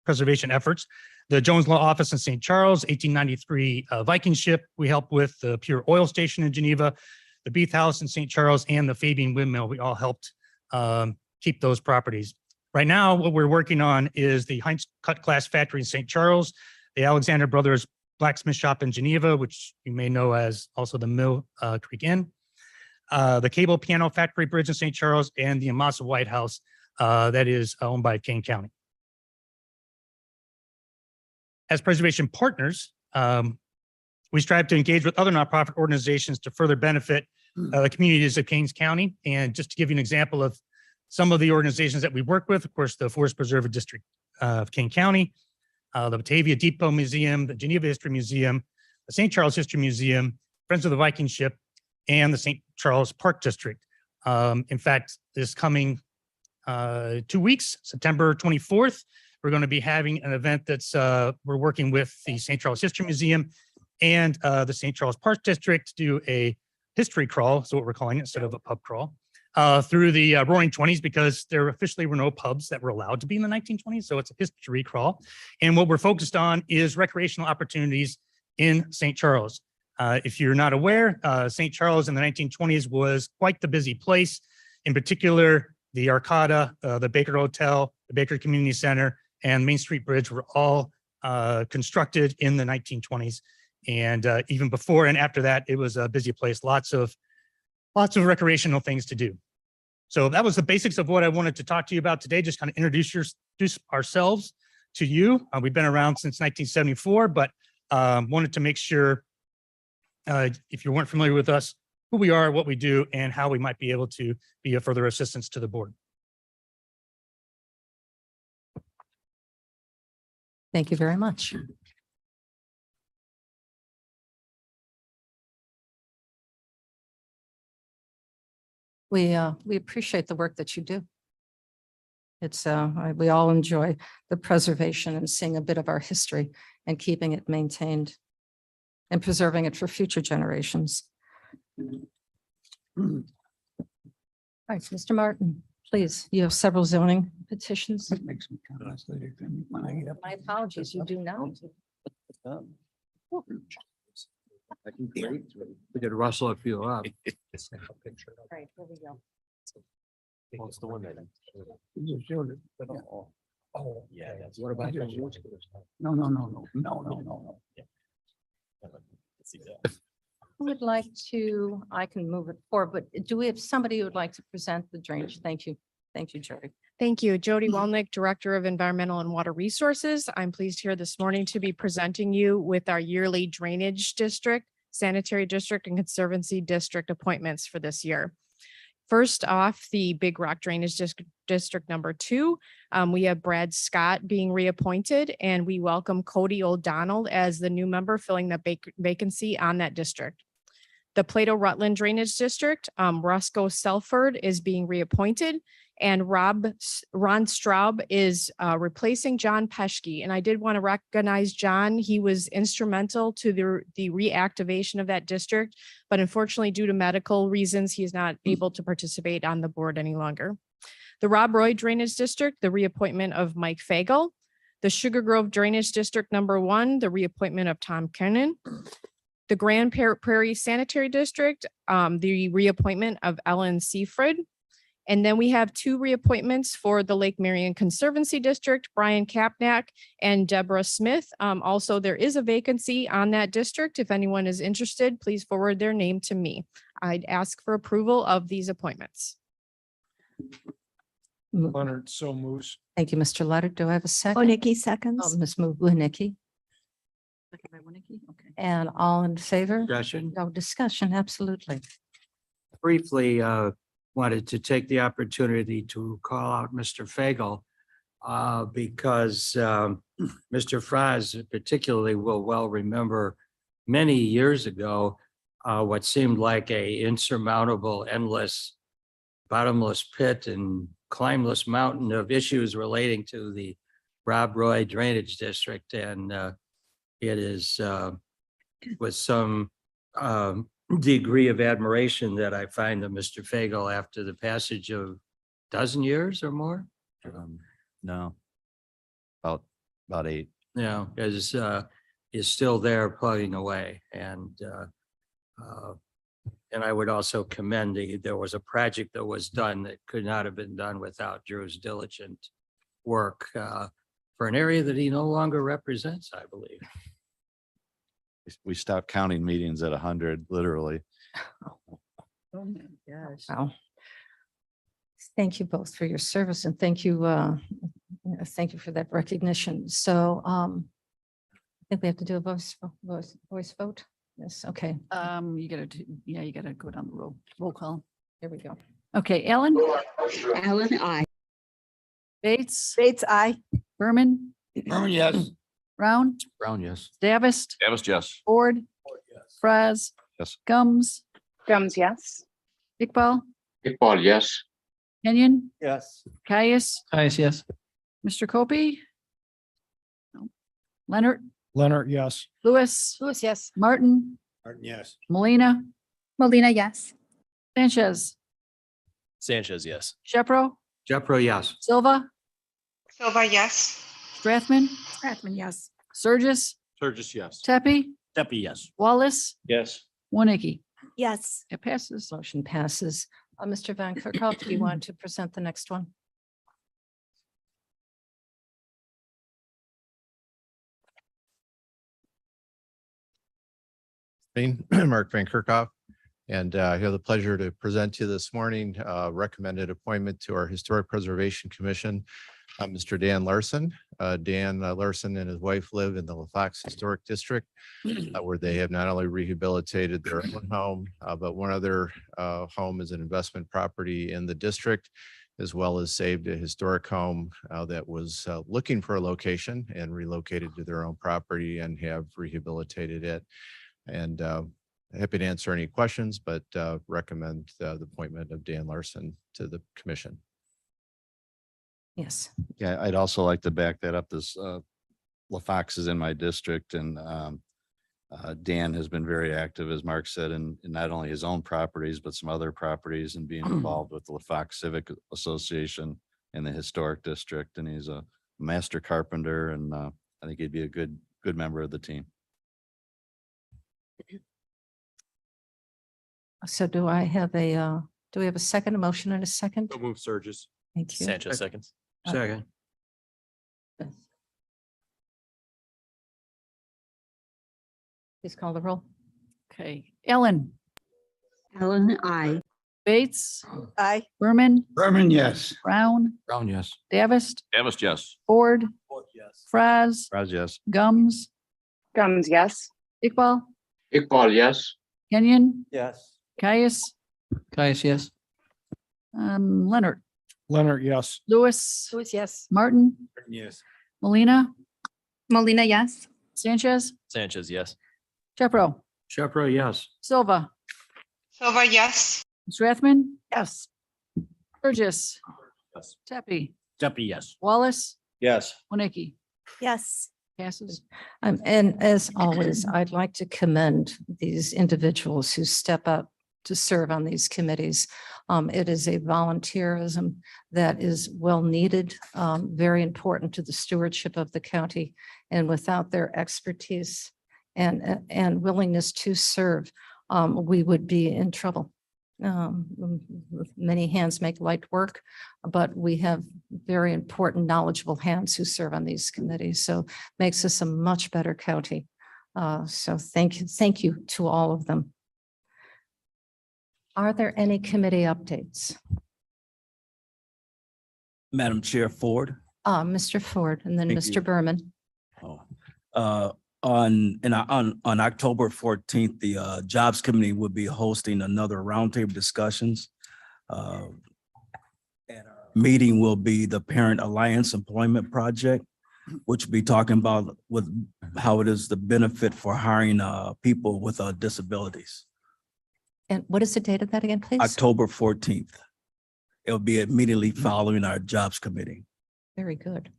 Speaker 15: efforts. The Jones Law Office in St. Charles, 1893 Viking ship. We help with the Pure Oil Station in Geneva, the Beath House in St. Charles, and the Fabian Windmill. We all helped keep those properties. Right now, what we're working on is the Heinz Cut Glass Factory in St. Charles, the Alexander Brothers Blacksmith Shop in Geneva, which you may know as also the Mill Creek Inn, the Cable Piano Factory Bridge in St. Charles, and the Amasa White House that is owned by Kane County. As preservation partners, we strive to engage with other nonprofit organizations to further benefit the communities of Kane County. And just to give you an example of some of the organizations that we work with, of course, the Forest Preserve District of Kane County, the Batavia Depot Museum, the Geneva History Museum, the St. Charles History Museum, Friends of the Viking Ship, and the St. Charles Park District. In fact, this coming 2 weeks, September 24th, we're going to be having an event that's we're working with the St. Charles History Museum and the St. Charles Park District to do a history crawl, so what we're calling it, instead of a pub crawl, through the Roaring 20s, because there officially were no pubs that were allowed to be in the 1920s. So it's a history crawl. And what we're focused on is recreational opportunities in St. Charles. If you're not aware, St. Charles in the 1920s was quite the busy place. In particular, the Arcada, the Baker Hotel, the Baker Community Center, and Main Street Bridge were all constructed in the 1920s. And even before and after that, it was a busy place, lots of recreational things to do. So that was the basics of what I wanted to talk to you about today, just kind of introduce ourselves to you. We've been around since 1974, but wanted to make sure if you weren't familiar with us, who we are, what we do, and how we might be able to be of further assistance to the board.
Speaker 1: Thank you very much. We appreciate the work that you do. It's we all enjoy the preservation and seeing a bit of our history and keeping it maintained and preserving it for future generations. All right, Mr. Martin, please, you have several zoning petitions.
Speaker 3: Make some comments later when I get up.
Speaker 1: My apologies, you do now.
Speaker 2: We did rustle a few up.
Speaker 1: Right, here we go.
Speaker 8: What's the one that?
Speaker 3: Oh,
Speaker 8: Yeah.
Speaker 2: What about yours?
Speaker 3: no.
Speaker 1: Who would like to, I can move it forward, but do we have somebody who would like to present the drainage? Thank you. Thank you, Jerry.
Speaker 6: Thank you. Jody Welnick, Director of Environmental and Water Resources. I'm pleased here this morning to be presenting you with our yearly drainage district, sanitary district, and conservancy district appointments for this year. First off, the Big Rock Drainage District number 2. We have Brad Scott being reappointed, and we welcome Cody O'Donnell as the new member filling the vacancy on that district. The Plato Rutland Drainage District, Roscoe Selford is being reappointed, and Ron Straub is replacing John Peschke. And I did want to recognize John. He was instrumental to the reactivation of that district, but unfortunately, due to medical reasons, he is not able to participate on the board any longer. The Rob Roy Drainage District, the reappointment of Mike Fagel. The Sugar Grove Drainage District number 1, the reappointment of Tom Kernan. The Grand Prairie Sanitary District, the reappointment of Ellen Seaford. And then we have 2 reappointments for the Lake Marion Conservancy District, Brian Kapnack and Deborah Smith. Also, there is a vacancy on that district. If anyone is interested, please forward their name to me. I'd ask for approval of these appointments.
Speaker 3: Leonard, so moves.
Speaker 1: Thank you, Mr. Leonard. Do I have a second?
Speaker 13: Nikki seconds.
Speaker 1: Ms. Winicky.
Speaker 9: Second by Winicky. Okay.
Speaker 1: And all in favor?
Speaker 3: Discussion.
Speaker 1: No discussion, absolutely.
Speaker 3: Briefly, wanted to take the opportunity to call out Mr. Fagel because Mr. Fraz particularly will well remember many years ago what seemed like a insurmountable, endless, bottomless pit and climbeless mountain of issues relating to the Rob Roy Drainage District. And it is with some degree of admiration that I find that Mr. Fagel, after the passage of a dozen years or more,
Speaker 14: No. About 8.
Speaker 3: is still there plugging away. And I would also commend there was a project that was done that could not have been done without Drew's diligent work for an area that he no longer represents, I believe.
Speaker 14: We stopped counting meetings at 100, literally.
Speaker 9: Oh my gosh.
Speaker 1: Wow. Thank you both for your service and thank you for that recognition. So I think we have to do a voice vote. Yes, okay,
Speaker 9: You gotta go down the roll call.
Speaker 1: here we go.
Speaker 9: Okay, Ellen,
Speaker 6: Ellen, I.
Speaker 9: Bates,
Speaker 5: Bates, aye.
Speaker 9: Berman,
Speaker 3: Yes.
Speaker 9: Brown,
Speaker 14: Brown, yes.
Speaker 9: Davis,
Speaker 8: Davis, yes.
Speaker 9: Ford, Fraz,
Speaker 14: Yes.
Speaker 9: Gums,
Speaker 6: Gums, yes.
Speaker 9: Iqbal,
Speaker 7: Iqbal, yes.
Speaker 9: Kenyon,
Speaker 3: Yes.
Speaker 9: Caius,
Speaker 2: Yes.
Speaker 9: Mr. Copey. No. Leonard,
Speaker 3: Leonard, yes.
Speaker 9: Lewis,
Speaker 1: Yes.
Speaker 9: Martin,
Speaker 3: Yes.
Speaker 9: Molina,
Speaker 6: Molina, yes.
Speaker 9: Sanchez,
Speaker 8: Sanchez, yes.
Speaker 9: Shepro,
Speaker 3: Jeffro, yes.
Speaker 9: Silva,
Speaker 6: Silva, yes.
Speaker 9: Strathman,
Speaker 6: Yes.
Speaker 9: Surges,
Speaker 8: Sturgis, yes.
Speaker 9: Tepe,
Speaker 3: Deppie, yes.
Speaker 9: Wallace,
Speaker 8: Yes.
Speaker 9: Winicky.
Speaker 13: Yes.
Speaker 9: It passes.
Speaker 1: Motion passes. Mr. Van Kerkhoff, do you want to present the next one?
Speaker 16: Mark Van Kerkhoff, and I have the pleasure to present to you this morning recommended appointment to our Historic Preservation Commission, Mr. Dan Larson. Dan Larson and his wife live in the LaFox Historic District, where they have not only rehabilitated their own home, but one other home is an investment property in the district, as well as saved a historic home that was looking for a location and relocated to their own property and have rehabilitated it. And happy to answer any questions, but recommend the appointment of Dan Larson to the commission.
Speaker 1: Yes.
Speaker 14: Yeah, I'd also like to back that up. This LaFox is in my district, and Dan has been very active, as Mark said, in not only his own properties, but some other properties, and being involved with the LaFox Civic Association and the Historic District. And he's a master carpenter, and I think he'd be a good member of the team.
Speaker 1: So do I have a, do we have a second, a motion and a second?
Speaker 8: So move Sturgis.
Speaker 1: Thank you.
Speaker 8: Sanchez seconds.
Speaker 3: Second.
Speaker 1: Please call the roll.
Speaker 9: Okay, Ellen,
Speaker 6: Ellen, I.
Speaker 9: Bates,
Speaker 5: Aye.
Speaker 9: Berman,
Speaker 3: Berman, yes.
Speaker 9: Brown,
Speaker 3: Brown, yes.
Speaker 9: Davis,
Speaker 8: Davis, yes.
Speaker 9: Ford,
Speaker 2: Yes.
Speaker 9: Fraz,
Speaker 14: Fraz, yes.
Speaker 9: Gums,
Speaker 10: Gums, yes.
Speaker 9: Iqbal,
Speaker 7: Iqbal, yes.
Speaker 9: Kenyon,
Speaker 2: Yes.
Speaker 9: Caius,
Speaker 2: Caius, yes.
Speaker 9: Leonard,
Speaker 15: Leonard, yes.
Speaker 9: Lewis,
Speaker 1: yes.
Speaker 9: Martin,
Speaker 15: Yes.
Speaker 9: Molina,
Speaker 6: Molina, yes.
Speaker 9: Sanchez,
Speaker 8: Sanchez, yes.
Speaker 9: Jeffro,
Speaker 3: Shepro, yes.
Speaker 9: Silva,
Speaker 10: Silva, yes.
Speaker 9: Strathman,
Speaker 1: Yes.
Speaker 9: Burgess,
Speaker 8: Yes.
Speaker 9: Tepe,
Speaker 3: Deputy, yes.
Speaker 9: Wallace,
Speaker 8: Yes.
Speaker 9: Winnicki,
Speaker 13: Yes.
Speaker 9: passes.
Speaker 1: And as always, I'd like to commend these individuals who step up to serve on these committees. It is a volunteerism that is well needed, very important to the stewardship of the county. And without their expertise and willingness to serve, we would be in trouble. Many hands make light work, but we have very important, knowledgeable hands who serve on these committees. So makes us a much better county. So thank you to all of them. Are there any committee updates?
Speaker 17: Madam Chair Ford.
Speaker 1: Mr. Ford and then
Speaker 17: Thank
Speaker 1: Mr.
Speaker 17: you.
Speaker 1: Berman.
Speaker 17: On October 14th, the Jobs Committee will be hosting another roundtable discussions. And our meeting will be the Parent Alliance Employment Project, which will be talking about with how it is the benefit for hiring people with disabilities.
Speaker 1: And what is the date of that again, please?
Speaker 17: October 14th. It'll be immediately following our Jobs Committee.
Speaker 1: Very good.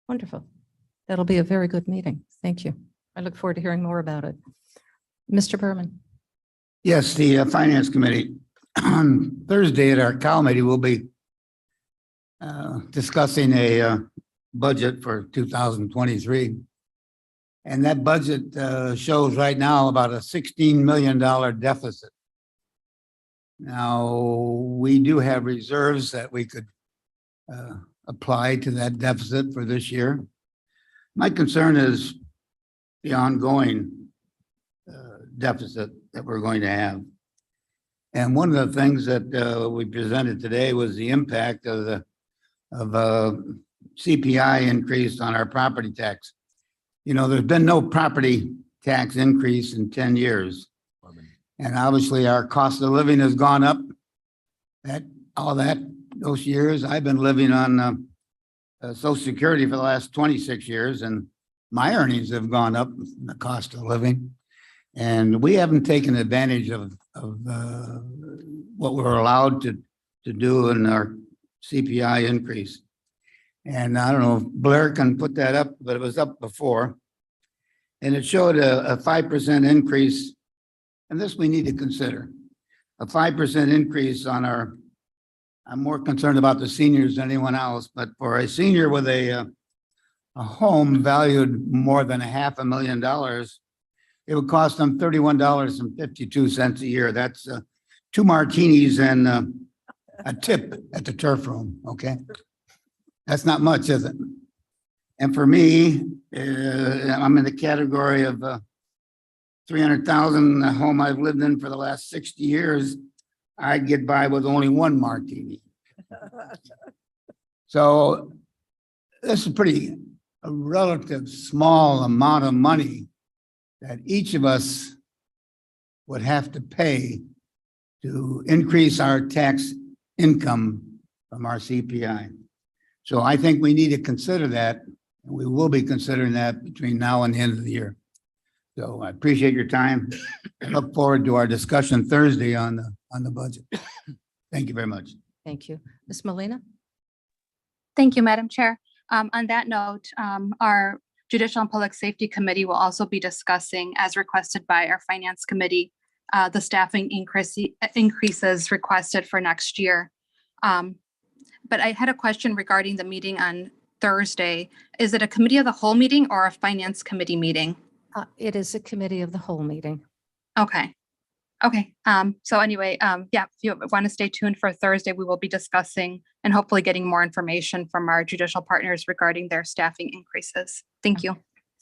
Speaker 1: Wonderful. That'll be a very good meeting. Thank you. I look forward to hearing more about it. Mr. Berman.
Speaker 18: Yes, the Finance Committee on Thursday at our committee will be discussing a budget for 2023. And that budget shows right now about a $16 million deficit. Now, we do have reserves that we could apply to that deficit for this year. My concern is the ongoing deficit that we're going to have. And one of the things that we presented today was the impact of the CPI increase on our property tax. You know, there's been no property tax increase in 10 years. And obviously our cost of living has gone up. Those years, I've been living on Social Security for the last 26 years, and my earnings have gone up, the cost of living. And we haven't taken advantage of what we're allowed to do in our CPI increase. And I don't know if Blair can put that up, but it was up before. And it showed a 5% increase. And this we need to consider. A 5% increase on our, I'm more concerned about the seniors than anyone else, but for a senior with a home valued more than $500,000, it would cost them $31.52 a year. That's 2 martinis and a tip at the turf room, okay? That's not much, is it? And for me, I'm in the category of 300,000, the home I've lived in for the last 60 years, I get by with only 1 martini. So this is a relative small amount of money that each of us would have to pay to increase our tax income from our CPI. So I think we need to consider that. And we will be considering that between now and the end of the year. So I appreciate your time. I look forward to our discussion Thursday on the budget. Thank you very much.
Speaker 1: Thank you. Ms. Molina?
Speaker 19: Thank you, Madam Chair. On that note, our Judicial and Public Safety Committee will also be discussing, as requested by our Finance Committee, the staffing increases requested for next year. But I had a question regarding the meeting on Thursday. Is it a committee of the whole meeting or a Finance Committee meeting?
Speaker 1: It is a committee of the whole meeting.
Speaker 19: Okay. Okay. So anyway, yeah, if you want to stay tuned for Thursday, we will be discussing and hopefully getting more information from our judicial partners regarding their staffing increases. Thank you.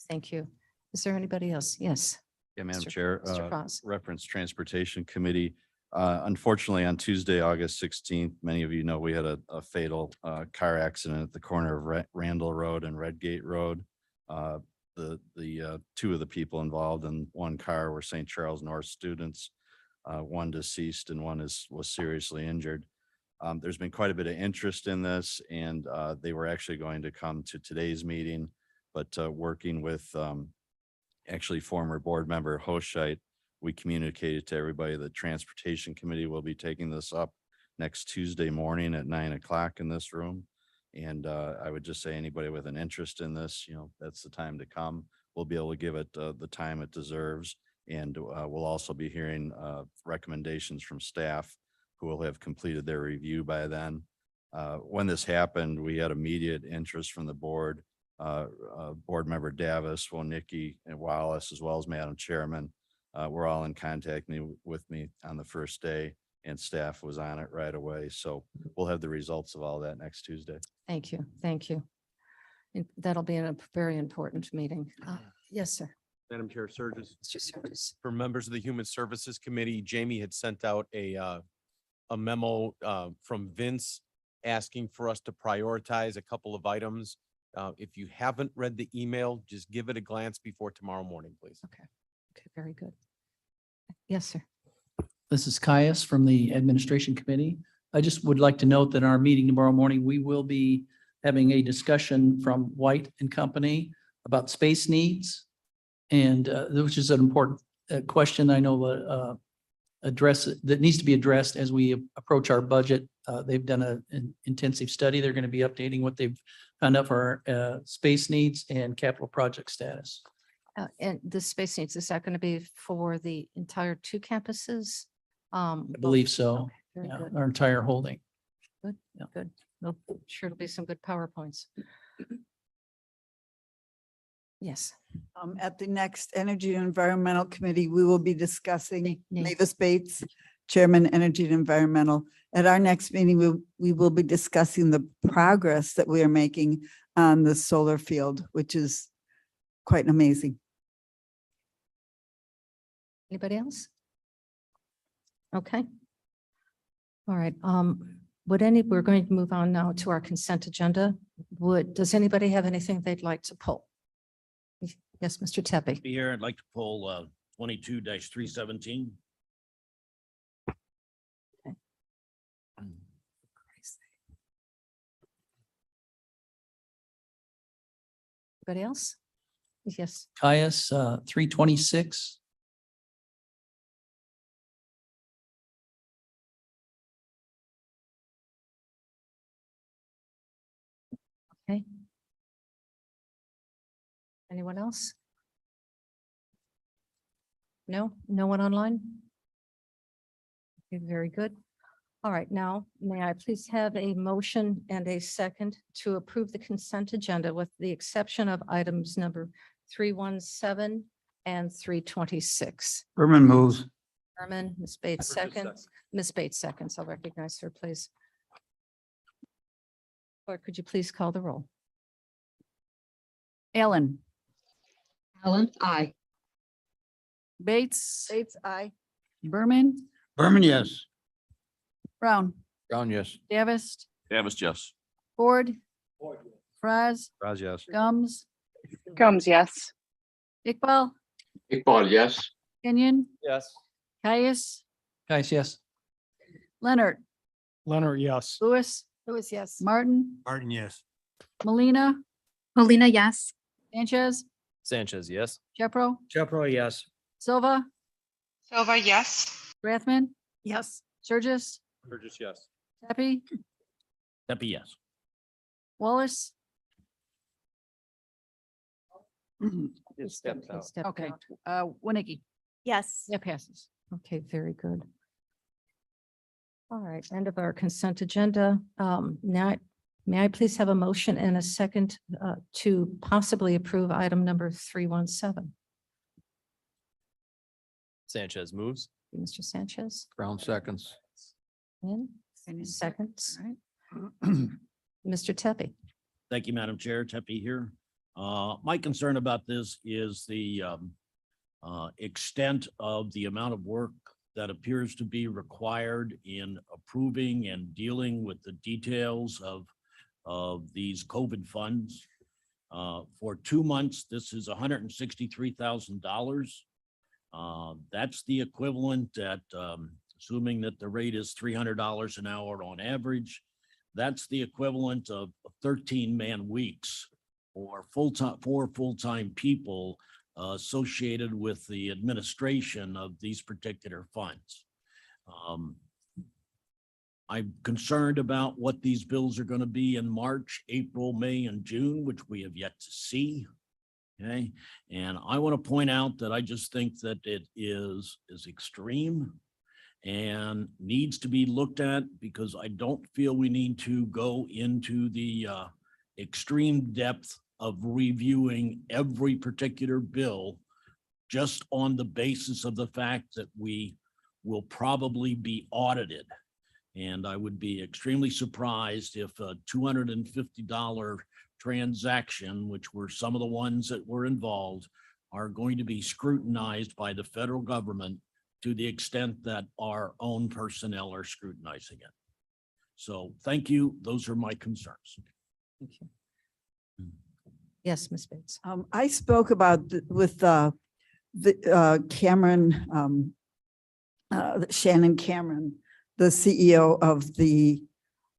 Speaker 1: Thank you. Is there anybody else? Yes.
Speaker 14: Yeah, Madam
Speaker 1: Mr.
Speaker 14: Chair,
Speaker 1: Mr. Foss.
Speaker 14: reference Transportation Committee. Unfortunately, on Tuesday, August 16th, many of you know, we had a fatal car accident at the corner of Randall Road and Redgate Road. The two of the people involved in one car were St. Charles North students. One deceased and one was seriously injured. There's been quite a bit of interest in this, and they were actually going to come to today's meeting, but working with actually former board member Hoshite, we communicated to everybody that Transportation Committee will be taking this up next Tuesday morning at 9 o'clock in this room. And I would just say anybody with an interest in this, that's the time to come. We'll be able to give it the time it deserves. And we'll also be hearing recommendations from staff who will have completed their review by then. When this happened, we had immediate interest from the board. Board member Davis, Wonicky, and Wallace, as well as Madam Chairman, were all in contact with me on the first day, and staff was on it right away. So we'll have the results of all that next Tuesday.
Speaker 1: Thank you. Thank you. That'll be a very important meeting. Yes, sir.
Speaker 8: Madam Chair, Surges.
Speaker 1: Mr. Surges.
Speaker 8: For members of the Human Services Committee, Jamie had sent out a memo from Vince asking for us to prioritize a couple of items. If you haven't read the email, just give it a glance before tomorrow morning, please.
Speaker 1: Okay, very good. Yes, sir.
Speaker 2: This is Caius from the Administration Committee. I just would like to note that in our meeting tomorrow morning, we will be having a discussion from White and Company about space needs. And which is an important question I know that needs to be addressed as we approach our budget. They've done an intensive study. They're going to be updating what they've found out for our space needs and capital project status.
Speaker 1: And the space needs, is that going to be for the entire two campuses?
Speaker 2: I believe so.
Speaker 1: Okay, very
Speaker 2: Yeah,
Speaker 1: good.
Speaker 2: our entire holding.
Speaker 1: Good,
Speaker 2: Yeah.
Speaker 1: good. Well, sure it'll be some good PowerPoints. Yes.
Speaker 5: At the next Energy and Environmental Committee, we will be discussing Mavis Bates, Chairman, Energy and Environmental. At our next meeting, we will be discussing the progress that we are making on the solar field, which is quite amazing.
Speaker 1: Anybody else? Okay. All right. We're going to move on now to our consent agenda. Does anybody have anything they'd like to pull? Yes, Mr. Tepe.
Speaker 20: Here, I'd like to pull 22-317.
Speaker 1: Anybody else? Yes.
Speaker 2: Caius, 326.
Speaker 1: Okay. Anyone else? No, no one online? Okay, very good. All right, now, may I please have a motion and a second to approve the consent agenda with the exception of items number 317 and 326.
Speaker 18: Berman moves.
Speaker 1: Berman, Ms. Bates seconds. Ms. Bates seconds. I'll recognize her, please. Clerk, could you please call the roll?
Speaker 9: Allen,
Speaker 19: Allen, aye.
Speaker 9: Bates,
Speaker 5: Bates, aye.
Speaker 9: Berman,
Speaker 18: Berman, yes.
Speaker 9: Brown,
Speaker 8: Brown, yes.
Speaker 9: Davis,
Speaker 8: Davis, yes.
Speaker 9: Ford, Fries,
Speaker 14: Raz, yes.
Speaker 9: Gums,
Speaker 19: Gums, yes.
Speaker 9: Iqbal,
Speaker 7: Iqbal, yes.
Speaker 9: Kenyon,
Speaker 8: Yes.
Speaker 9: Caius,
Speaker 2: Caius, yes.
Speaker 9: Leonard,
Speaker 15: Leonard, yes.
Speaker 9: Lewis,
Speaker 13: Lewis, yes.
Speaker 9: Martin,
Speaker 15: Martin, yes.
Speaker 9: Molina,
Speaker 19: Molina, yes.
Speaker 9: Sanchez,
Speaker 8: Sanchez, yes.
Speaker 9: Jepro,
Speaker 3: Jeffro, yes.
Speaker 9: Silva,
Speaker 19: Silva, yes.
Speaker 9: Rathman,
Speaker 13: Yes.
Speaker 9: Surges,
Speaker 8: Burgess, yes.
Speaker 9: Pepe,
Speaker 20: Pepe, yes.
Speaker 9: Wallace.
Speaker 8: It stepped out.
Speaker 1: Stepped
Speaker 9: Okay,
Speaker 1: out.
Speaker 9: Winicky,
Speaker 13: Yes.
Speaker 9: that passes.
Speaker 1: Okay, very good. All right, end of our consent agenda. Now, may I please have a motion and a second to possibly approve item number 317?
Speaker 8: Sanchez moves.
Speaker 1: Mr. Sanchez,
Speaker 3: Brown seconds.
Speaker 1: in
Speaker 9: Kenyon,
Speaker 1: seconds.
Speaker 9: all right.
Speaker 1: Mr. Tepe.
Speaker 20: Thank you, Madam Chair. Tepe here. My concern about this is the extent of the amount of work that appears to be required in approving and dealing with the details of these COVID funds. For 2 months, this is $163,000. That's the equivalent at, assuming that the rate is $300 an hour on average, that's the equivalent of 13 man weeks or four full-time people associated with the administration of these particular funds. I'm concerned about what these bills are going to be in March, April, May, and June, which we have yet to see. Okay, and I want to point out that I just think that it is extreme and needs to be looked at, because I don't feel we need to go into the extreme depth of reviewing every particular bill just on the basis of the fact that we will probably be audited. And I would be extremely surprised if a $250 transaction, which were some of the ones that were involved, are going to be scrutinized by the federal government to the extent that our own personnel are scrutinizing it. So thank you. Those are my concerns.
Speaker 1: Thank you. Yes, Ms. Bates.
Speaker 5: I spoke about with Cameron, Shannon Cameron, the CEO of the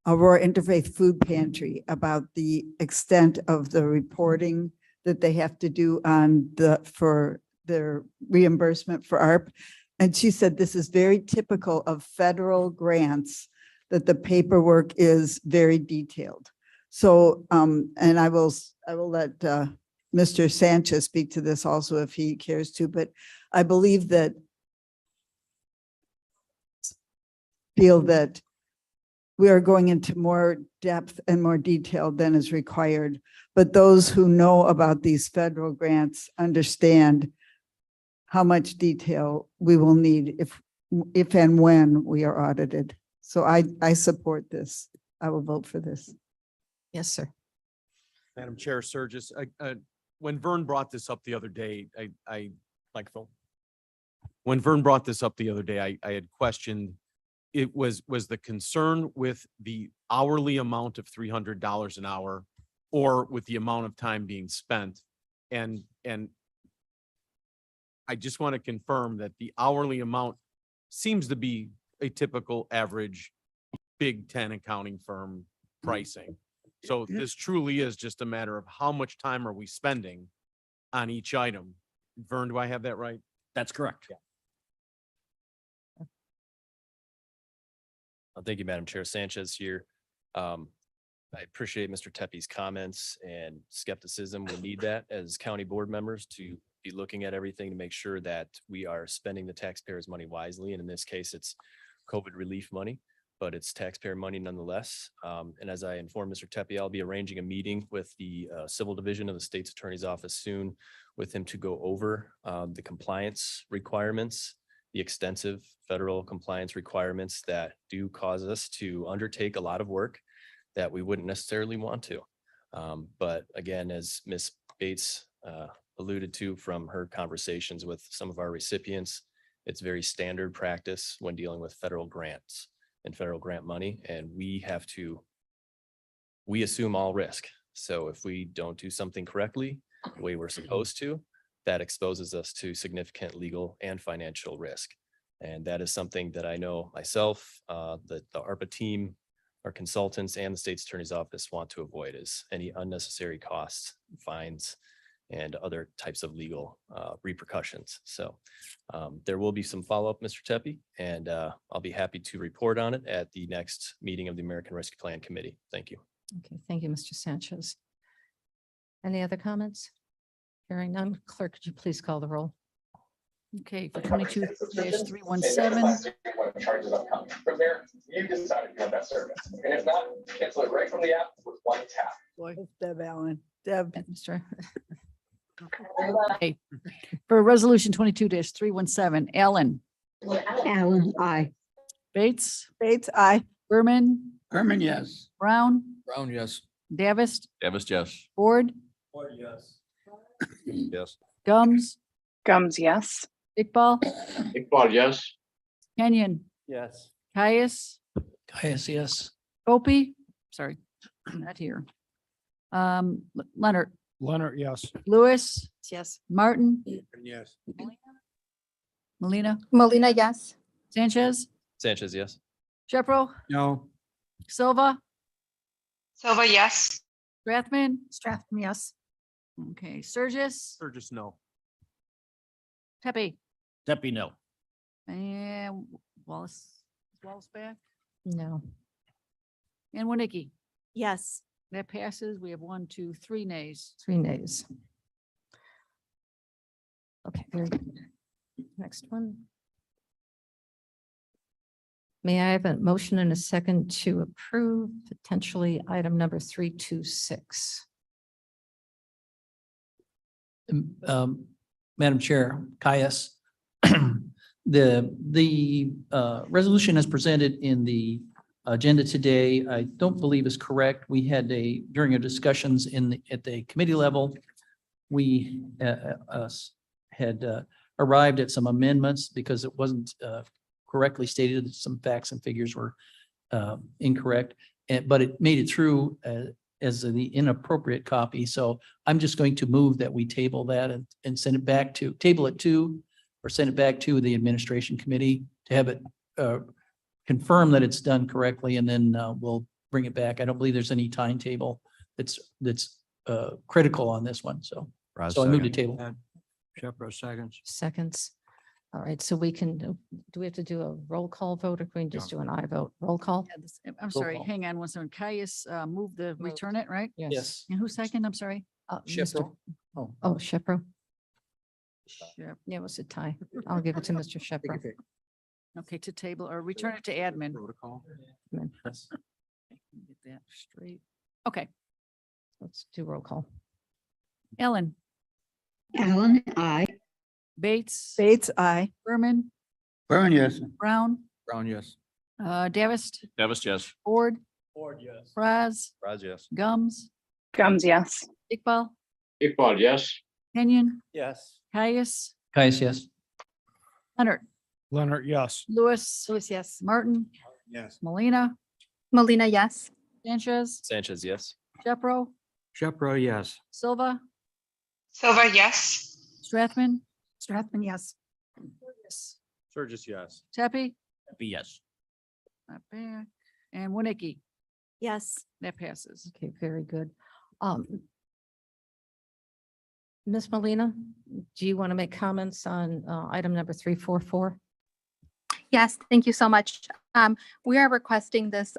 Speaker 5: Aurora Interfaith Food Pantry, about the extent of the reporting that they have to do on for their reimbursement for ARP. And she said this is very typical of federal grants, that the paperwork is very detailed. So, and I will let Mr. Sanchez speak to this also if he cares to, but I believe that we are going into more depth and more detail than is required. But those who know about these federal grants understand how much detail we will need if and when we are audited. So I support this. I will vote for this.
Speaker 1: Yes, sir.
Speaker 8: Madam Chair, Surges, when Vern brought this up the other day, microphone. When Vern brought this up the other day, I had questioned, it was the concern with the hourly amount of $300 an hour or with the amount of time being spent. And I just want to confirm that the hourly amount seems to be a typical average Big 10 accounting firm pricing. So this truly is just a matter of how much time are we spending on each item. Vern, do I have that right?
Speaker 20: That's correct.
Speaker 8: Yeah.
Speaker 21: Thank you, Madam Chair. Sanchez here. I appreciate Mr. Tepe's comments and skepticism. We need that as county board members to be looking at everything to make sure that we are spending the taxpayers' money wisely. And in this case, it's COVID relief money, but it's taxpayer money nonetheless. And as I informed Mr. Tepe, I'll be arranging a meeting with the Civil Division of the State's Attorney's Office soon with him to go over the compliance requirements, the extensive federal compliance requirements that do cause us to undertake a lot of work that we wouldn't necessarily want to. But again, as Ms. Bates alluded to from her conversations with some of our recipients, it's very standard practice when dealing with federal grants and federal grant money. And we assume all risk. So if we don't do something correctly, the way we're supposed to, that exposes us to significant legal and financial risk. And that is something that I know myself, that the ARPA team, our consultants, and the State's Attorney's Office want to avoid, is any unnecessary costs, fines, and other types of legal repercussions. So there will be some follow-up, Mr. Tepe, and I'll be happy to report on it at the next meeting of the American Rescue Plan Committee. Thank you.
Speaker 1: Okay, thank you, Mr. Sanchez. Any other comments? Hearing none, clerk, could you please call the roll?
Speaker 9: Okay, for 22-317.
Speaker 22: Charges upcoming. From there, you decide if you want that service. And if not, cancel it right from the app with one tap.
Speaker 5: Boy, Deb Allen. Deb.
Speaker 1: Mr.
Speaker 9: Okay, for resolution 22-317, Allen.
Speaker 5: Allen, aye.
Speaker 9: Bates.
Speaker 5: Bates, aye.
Speaker 9: Berman.
Speaker 18: Berman, yes.
Speaker 9: Brown.
Speaker 14: Brown, yes.
Speaker 9: Davis.
Speaker 14: Davis, yes.
Speaker 9: Ford.
Speaker 14: Yes. Yes.
Speaker 9: Gums.
Speaker 10: Gums, yes.
Speaker 9: Iqbal,
Speaker 7: Iqbal, yes.
Speaker 9: Kenyon,
Speaker 3: Yes.
Speaker 9: Caius,
Speaker 2: Caius, yes.
Speaker 9: Opie, sorry, not here. Leonard,
Speaker 15: Leonard, yes.
Speaker 9: Lewis,
Speaker 6: Yes.
Speaker 9: Martin,
Speaker 3: Yes.
Speaker 9: Molina,
Speaker 19: Molina, yes.
Speaker 9: Sanchez,
Speaker 21: Sanchez, yes.
Speaker 9: Shepro,
Speaker 3: No.
Speaker 9: Silva,
Speaker 19: Silva, yes.
Speaker 9: Strathman.
Speaker 6: Stratham, yes.
Speaker 9: Okay, Surges,
Speaker 8: Sturgis, no.
Speaker 9: Tepe,
Speaker 20: Deppie, no.
Speaker 9: and Wallace, is Wallace back,
Speaker 1: No.
Speaker 9: and Winnicki.
Speaker 13: Yes.
Speaker 9: That passes. We have 1, 2, 3 nays.
Speaker 1: 3 nays. Okay, very good. Next one. May I have a motion and a second to approve potentially item number 326?
Speaker 2: Madam Chair, Caius. The resolution as presented in the agenda today, I don't believe is correct. We had during our discussions at the committee level, we had arrived at some amendments because it wasn't correctly stated. Some facts and figures were incorrect, but it made it through as the inappropriate copy. So I'm just going to move that we table that and send it back to, table it to, or send it back to the administration committee to have it confirm that it's done correctly, and then we'll bring it back. I don't believe there's any timetable that's critical on this one, so I moved to table.
Speaker 3: Shepro seconds.
Speaker 1: Seconds. All right, so we can, do we have to do a roll call vote, or can we just do an I vote? Roll call?
Speaker 9: I'm sorry,
Speaker 2: call.
Speaker 9: hang on one second. Caius moved the return it, right?
Speaker 2: Yes.
Speaker 9: And who's second? I'm sorry.
Speaker 1: Mr.
Speaker 2: Oh,
Speaker 1: Oh, Shepro.
Speaker 9: Shep-
Speaker 1: Yeah, it was a tie. I'll give it to Mr. Shepro.
Speaker 9: Okay, to table or return it to admin.
Speaker 3: Protocol.
Speaker 9: Get that straight. Okay,
Speaker 1: Let's do roll call.
Speaker 9: Ellen,
Speaker 10: Ellen, I.
Speaker 9: Bates,
Speaker 5: Bates, aye.
Speaker 9: Berman,
Speaker 18: Burn, yes.
Speaker 9: Brown,
Speaker 3: Brown, yes.
Speaker 9: Davis,
Speaker 20: Davis, yes.
Speaker 9: Ford,
Speaker 3: Ford, yes.
Speaker 9: Fraz,
Speaker 14: Raz, yes.
Speaker 9: Gums,
Speaker 10: Gums, yes.
Speaker 9: Iqbal,
Speaker 7: Iqbal, yes.
Speaker 9: Kenyon,
Speaker 3: Yes.
Speaker 9: Caius,
Speaker 2: Caius, yes.
Speaker 9: Leonard,
Speaker 15: Leonard, yes.
Speaker 9: Lewis,
Speaker 6: Lewis, yes.
Speaker 9: Martin,
Speaker 3: Yes.
Speaker 9: Molina,
Speaker 19: Molina, yes.
Speaker 9: Sanchez,
Speaker 21: Sanchez, yes.
Speaker 9: Shepro,
Speaker 3: Shepro, yes.
Speaker 9: Silva,
Speaker 19: Silva, yes.
Speaker 9: Strathman,
Speaker 6: Stratham, yes.
Speaker 8: Sturgis, yes.
Speaker 9: Tepe,
Speaker 20: Deppie, yes.
Speaker 9: not back, and Winnicki.
Speaker 13: Yes.
Speaker 9: That passes.
Speaker 1: Okay, very good. Ms. Molina, do you want to make comments on item number 344?
Speaker 19: Yes, thank you so much. We are requesting this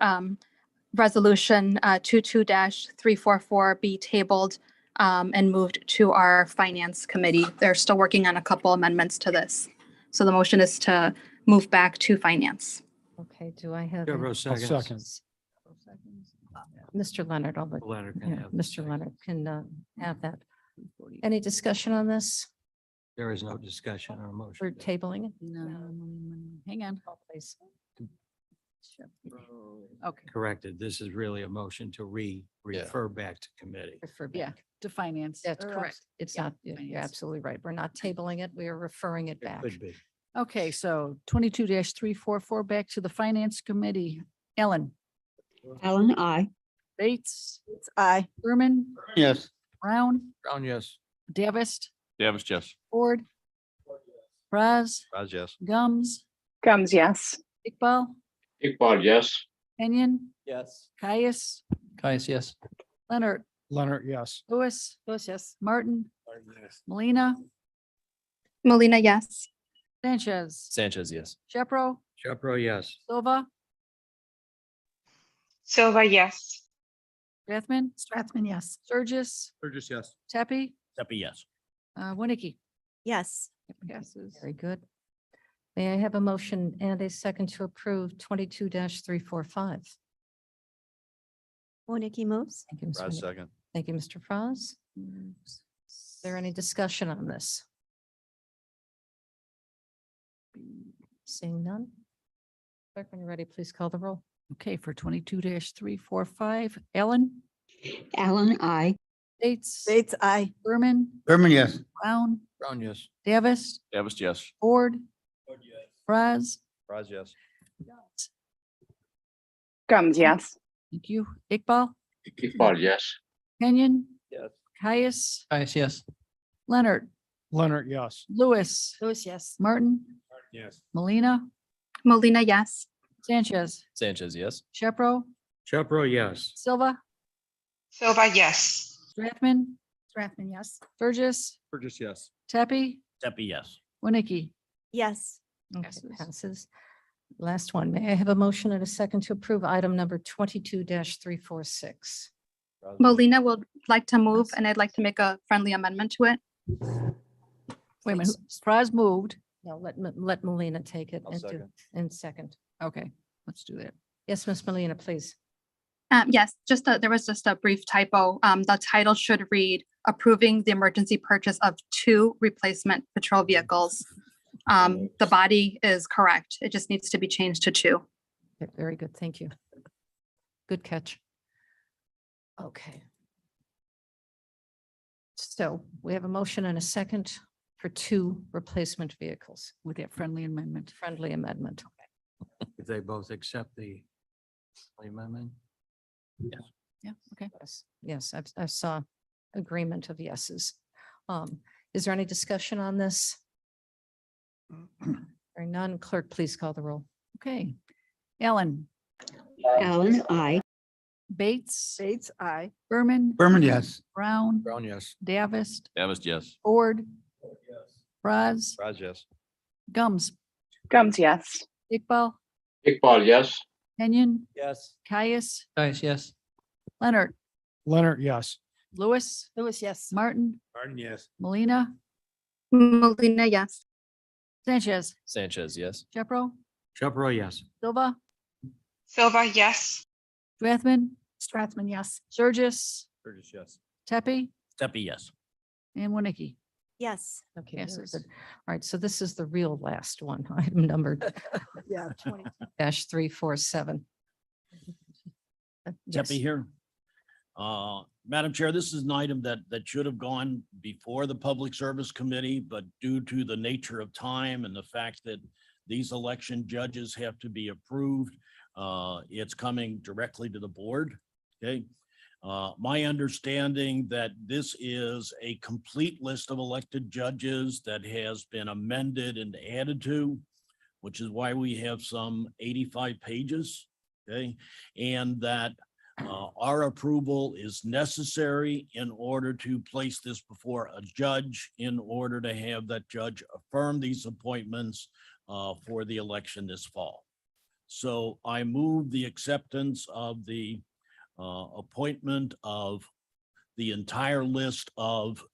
Speaker 19: resolution 22-344 be tabled and moved to our finance committee. They're still working on a couple amendments to this. So the motion is to move back to finance.
Speaker 1: Okay, do I have? a-
Speaker 3: Shepro seconds.
Speaker 1: Mr. Leonard, I'll let,
Speaker 3: Leonard can
Speaker 1: yeah,
Speaker 3: have the
Speaker 1: Mr.
Speaker 3: second.
Speaker 1: Leonard can have that. Any discussion on this?
Speaker 3: There is no discussion or motion.
Speaker 1: We're tabling it?
Speaker 9: No, hang on.
Speaker 1: Call, please.
Speaker 9: Okay,
Speaker 3: Corrected. This is really a motion to refer back to committee.
Speaker 1: Refer
Speaker 9: yeah,
Speaker 1: back.
Speaker 9: to finance.
Speaker 1: That's
Speaker 9: Or,
Speaker 1: correct. It's
Speaker 9: yeah,
Speaker 1: not, you're
Speaker 9: finance.
Speaker 1: absolutely right. We're not tabling it. We are referring it back.
Speaker 3: Could be.
Speaker 9: Okay, so 22-344 back to the finance committee. Ellen,
Speaker 10: Ellen, I.
Speaker 9: Bates,
Speaker 5: Aye.
Speaker 9: Berman,
Speaker 18: Yes.
Speaker 9: Brown,
Speaker 3: Brown, yes.
Speaker 9: Davis,
Speaker 20: Davis, yes.
Speaker 9: Ford, Fraz,
Speaker 14: Raz, yes.
Speaker 9: Gums,
Speaker 10: Gums, yes.
Speaker 9: Iqbal,
Speaker 7: Iqbal, yes.
Speaker 9: Kenyon,
Speaker 3: Yes.
Speaker 9: Caius,
Speaker 2: Caius, yes.
Speaker 9: Leonard,
Speaker 15: Leonard, yes.
Speaker 9: Lewis,
Speaker 6: Lewis, yes.
Speaker 9: Martin, Molina,
Speaker 19: Molina, yes.
Speaker 9: Sanchez,
Speaker 21: Sanchez, yes.
Speaker 9: Shepro,
Speaker 3: Shepro, yes.
Speaker 9: Silva,
Speaker 19: Silva, yes.
Speaker 9: Strathman,
Speaker 6: Stratham, yes.
Speaker 9: Surges,
Speaker 3: Sturgis, yes.
Speaker 9: Tepe,
Speaker 20: Deppie, yes.
Speaker 9: Winnicki.
Speaker 13: Yes.
Speaker 9: It passes.
Speaker 1: Very good. May I have a motion and a second to approve 22-345?
Speaker 13: Winnicki moves.
Speaker 1: Thank you, Ms.
Speaker 14: Raz,
Speaker 1: Winnick.
Speaker 14: second.
Speaker 1: Thank you, Mr. Franz. Is there any discussion on this? Seeing none? Clerk, when you're ready, please call the roll.
Speaker 9: Okay, for 22-345, Ellen,
Speaker 10: Ellen, I.
Speaker 9: Bates.
Speaker 5: Bates, aye.
Speaker 9: Berman,
Speaker 18: Berman, yes.
Speaker 9: Brown,
Speaker 3: Brown, yes.
Speaker 9: Davis,
Speaker 21: Davis, yes.
Speaker 9: Ford, Fraz.
Speaker 21: Fraz, yes.
Speaker 4: Gums, yes.
Speaker 9: Thank you. Iqbal,
Speaker 7: Iqbal, yes.
Speaker 9: Kenyon,
Speaker 21: Yes.
Speaker 9: Caius,
Speaker 2: Caius, yes.
Speaker 9: Leonard,
Speaker 15: Leonard, yes.
Speaker 9: Lewis,
Speaker 13: Lewis, yes.
Speaker 9: Martin,
Speaker 15: Yes.
Speaker 9: Molina,
Speaker 19: Molina, yes.
Speaker 9: Sanchez,
Speaker 21: Sanchez, yes.
Speaker 9: Shepro,
Speaker 3: Shepro, yes.
Speaker 9: Silva,
Speaker 4: Silva, yes.
Speaker 9: Strathman,
Speaker 13: Strathman, yes.
Speaker 9: Burgess,
Speaker 8: Burgess, yes.
Speaker 9: Tepe,
Speaker 20: Tepe, yes.
Speaker 9: Winnicke.
Speaker 13: Yes.
Speaker 1: Okay, passes. Last one. May I have a motion and a second to approve item number 22-346?
Speaker 19: Molina would like to move, and I'd like to make a friendly amendment to it.
Speaker 9: Wait a minute, Fraz moved.
Speaker 1: No, let Molina take it
Speaker 21: I'll
Speaker 1: and do,
Speaker 21: second.
Speaker 1: in second.
Speaker 9: Okay, let's do that.
Speaker 1: Yes, Miss Molina, please.
Speaker 19: Yes, there was just a brief typo. The title should read approving the emergency purchase of 2 replacement patrol vehicles. The body is correct. It just needs to be changed to 2.
Speaker 1: Okay, very good. Thank you. Good catch. Okay. So we have a motion and a second for 2 replacement vehicles.
Speaker 9: With that friendly amendment.
Speaker 1: Friendly amendment.
Speaker 3: If they both accept the amendment.
Speaker 9: Yeah, okay.
Speaker 1: Yes, I saw agreement of yeses. Is there any discussion on this? Hearing none, clerk, please call the roll.
Speaker 9: Okay. Allen,
Speaker 4: Allen, aye.
Speaker 9: Bates,
Speaker 5: Bates, aye.
Speaker 9: Berman,
Speaker 18: Berman, yes.
Speaker 9: Brown,
Speaker 3: Brown, yes.
Speaker 9: Davis,
Speaker 21: Davis, yes.
Speaker 9: Ford, Fraz,
Speaker 21: Fraz, yes.
Speaker 9: Gums,
Speaker 4: Gums, yes.
Speaker 9: Iqbal,
Speaker 7: Iqbal, yes.
Speaker 9: Kenyon,
Speaker 3: Yes.
Speaker 9: Caius,
Speaker 2: Caius, yes.
Speaker 9: Leonard,
Speaker 15: Leonard, yes.
Speaker 9: Lewis,
Speaker 13: Lewis, yes.
Speaker 9: Martin,
Speaker 15: Martin, yes.
Speaker 9: Molina,
Speaker 19: Molina, yes.
Speaker 9: Sanchez,
Speaker 21: Sanchez, yes.
Speaker 9: Shepro,
Speaker 3: Shepro, yes.
Speaker 9: Silva,
Speaker 4: Silva, yes.
Speaker 9: Strathman,
Speaker 13: Strathman, yes.
Speaker 9: Surgis,
Speaker 21: Burgess, yes.
Speaker 9: Tepe,
Speaker 20: Tepe, yes.
Speaker 9: and Winnicke.
Speaker 13: Yes.
Speaker 1: Okay, very
Speaker 9: Passes.
Speaker 1: good. All right, so this is the real last one, item number
Speaker 5: Yeah, 20.
Speaker 1: -347. Yes.
Speaker 20: Tepe here. Madam Chair, this is an item that should have gone before the Public Service Committee, but due to the nature of time and the fact that these election judges have to be approved, it's coming directly to the board. Okay. My understanding that this is a complete list of elected judges that has been amended and added to, which is why we have some 85 pages. Okay. And that our approval is necessary in order to place this before a judge, in order to have that judge affirm these appointments for the election this fall. So I move the acceptance of the appointment of the entire list of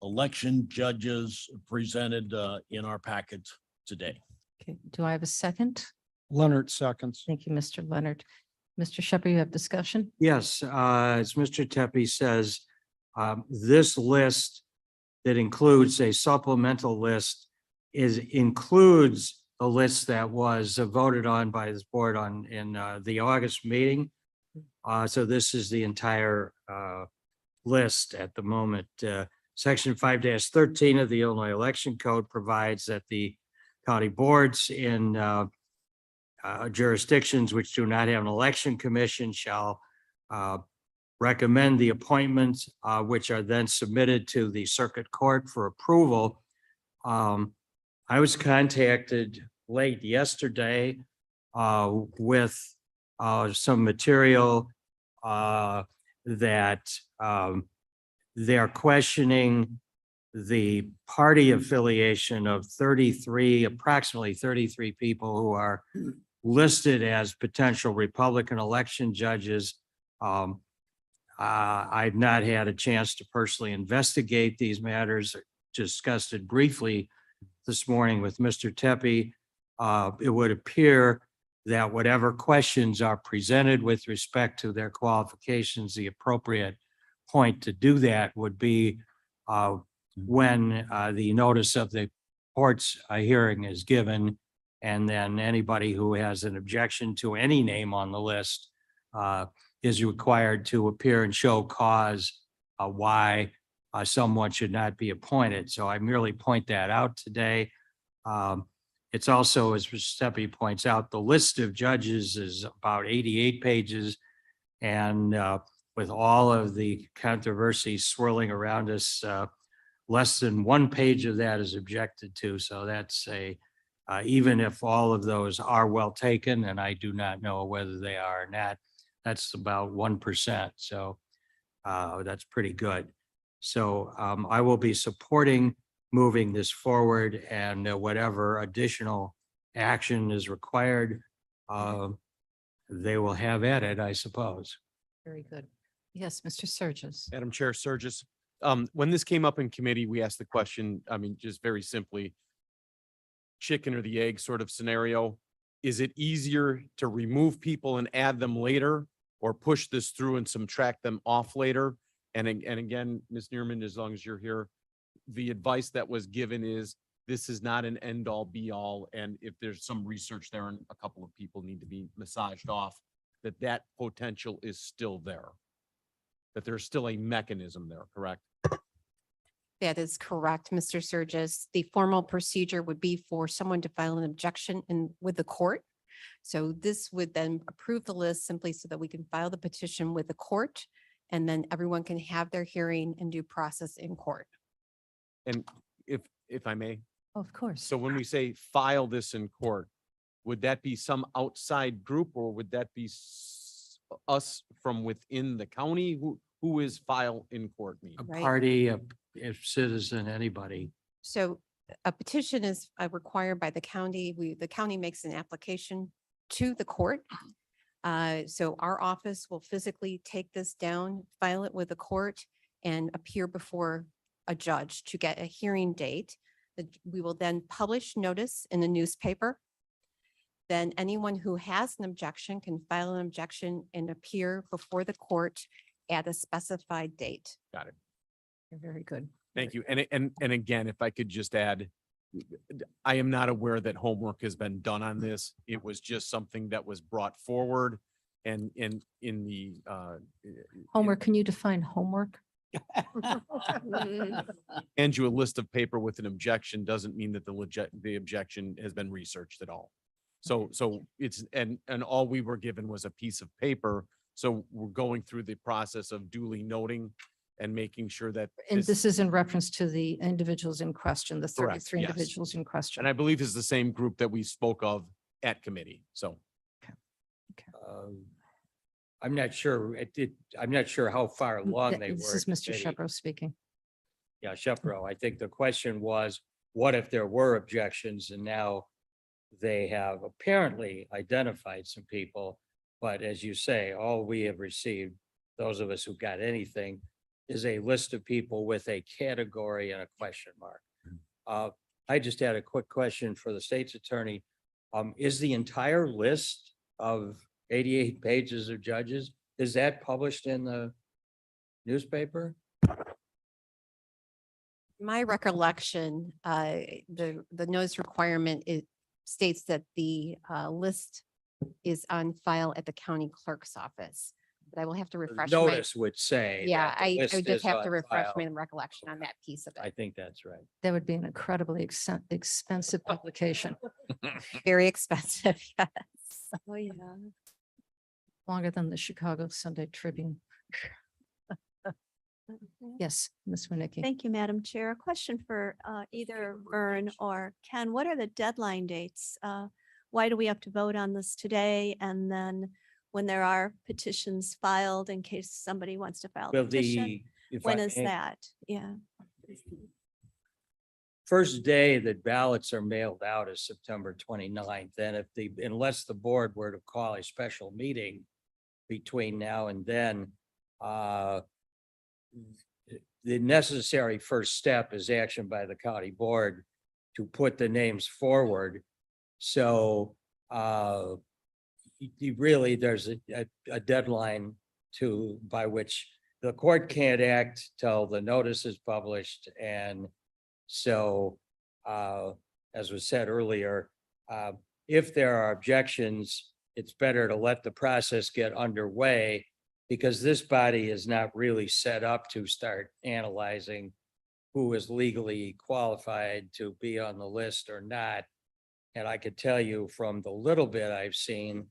Speaker 20: election judges presented in our packet today.
Speaker 1: Okay, do I have a second?
Speaker 15: Leonard seconds.
Speaker 1: Thank you, Mr. Leonard. Mr. Shepherd, you have discussion?
Speaker 3: Yes, as Mr. Tepe says, this list that includes a supplemental list includes a list that was voted on by this board in the August meeting. So this is the entire list at the moment. Section 5-13 of the Illinois Election Code provides that the county boards in jurisdictions which do not have an election commission shall recommend the appointments, which are then submitted to the circuit court for approval. I was contacted late yesterday with some material that they're questioning the party affiliation of approximately 33 people who are listed as potential Republican election judges. I've not had a chance to personally investigate these matters, discussed it briefly this morning with Mr. Tepe. It would appear that whatever questions are presented with respect to their qualifications, the appropriate point to do that would be when the notice of the court's hearing is given, and then anybody who has an objection to any name on the list is required to appear and show cause why someone should not be appointed. So I merely point that out today. It's also, as Mr. Steffi points out, the list of judges is about 88 pages. And with all of the controversy swirling around us, less than 1 page of that is objected to. So that's even if all of those are well taken, and I do not know whether they are or not, that's about 1%. So that's pretty good. So I will be supporting moving this forward, and whatever additional action is required, they will have at it, I suppose.
Speaker 1: Very good. Yes, Mr. Surges.
Speaker 8: Madam Chair, Surges, when this came up in committee, we asked the question, I mean, just very simply, chicken or the egg sort of scenario. Is it easier to remove people and add them later, or push this through and subtract them off later? And again, Ms. Neerman, as long as you're here, the advice that was given is this is not an end all be all. And if there's some research there and a couple of people need to be massaged off, that potential is still there. That there's still a mechanism there, correct?
Speaker 11: That is correct, Mr. Surges. The formal procedure would be for someone to file an objection with the court. So this would then approve the list simply so that we can file the petition with the court, and then everyone can have their hearing and due process in court.
Speaker 8: And if I may,
Speaker 1: Of course.
Speaker 8: so when we say file this in court, would that be some outside group, or would that be us from within the county? Who is file in court mean?
Speaker 3: A
Speaker 11: Right.
Speaker 3: party, a citizen, anybody.
Speaker 11: So a petition is required by the county. The county makes an application to the court. So our office will physically take this down, file it with the court, and appear before a judge to get a hearing date. We will then publish notice in the newspaper. Then anyone who has an objection can file an objection and appear before the court at a specified date.
Speaker 8: Got it.
Speaker 1: You're very good.
Speaker 8: Thank you. And again, if I could just add, I am not aware that homework has been done on this. It was just something that was brought forward and in the
Speaker 1: Homework, can you define homework?
Speaker 8: hand you a list of paper with an objection doesn't mean that the objection has been researched at all. So it's, and all we were given was a piece of paper. So we're going through the process of duly noting and making sure that.
Speaker 1: And this is in reference to the individuals in question, the
Speaker 8: Correct,
Speaker 1: 33
Speaker 8: yes.
Speaker 1: individuals in question.
Speaker 8: And I believe is the same group that we spoke of at committee. So.
Speaker 3: I'm not sure, I'm not sure how far along they were.
Speaker 1: This is
Speaker 3: in
Speaker 1: Mr.
Speaker 3: committee.
Speaker 1: Shepro speaking.
Speaker 3: Yeah, Shepro. I think the question was, what if there were objections, and now they have apparently identified some people, but as you say, all we have received, those of us who got anything, is a list of people with a category and a question mark. I just had a quick question for the state's attorney. Is the entire list of 88 pages of judges, is that published in the newspaper?
Speaker 11: My recollection, the notice requirement, it states that the list is on file at the county clerk's office. But I will have to refresh. my-
Speaker 3: Notice would say.
Speaker 11: Yeah,
Speaker 3: that the
Speaker 11: I
Speaker 3: list
Speaker 11: would just
Speaker 3: is
Speaker 11: have to
Speaker 3: on
Speaker 11: refresh
Speaker 3: file.
Speaker 11: my recollection on that piece of
Speaker 3: I
Speaker 11: it.
Speaker 3: think that's right.
Speaker 1: That would be an incredibly expensive publication,
Speaker 11: Very expensive, yes.
Speaker 13: Oh, yeah.
Speaker 1: longer than the Chicago Sunday Tribune. Yes, Ms. Winnicki.
Speaker 12: Thank you, Madam Chair. A question for either Vern or Ken. What are the deadline dates? Why do we have to vote on this today? And then when there are petitions filed, in case somebody wants to file a
Speaker 3: Well,
Speaker 12: petition,
Speaker 3: if
Speaker 12: when
Speaker 3: I
Speaker 12: is
Speaker 3: may,
Speaker 12: that? Yeah.
Speaker 3: First day that ballots are mailed out is September 29th. And unless the board were to call a special meeting between now and then, the necessary first step is action by the county board to put the names forward. So really, there's a deadline by which the court can't act till the notice is published. And so, as was said earlier, if there are objections, it's better to let the process get underway because this body is not really set up to start analyzing who is legally qualified to be on the list or not. And I could tell you from the little bit I've seen,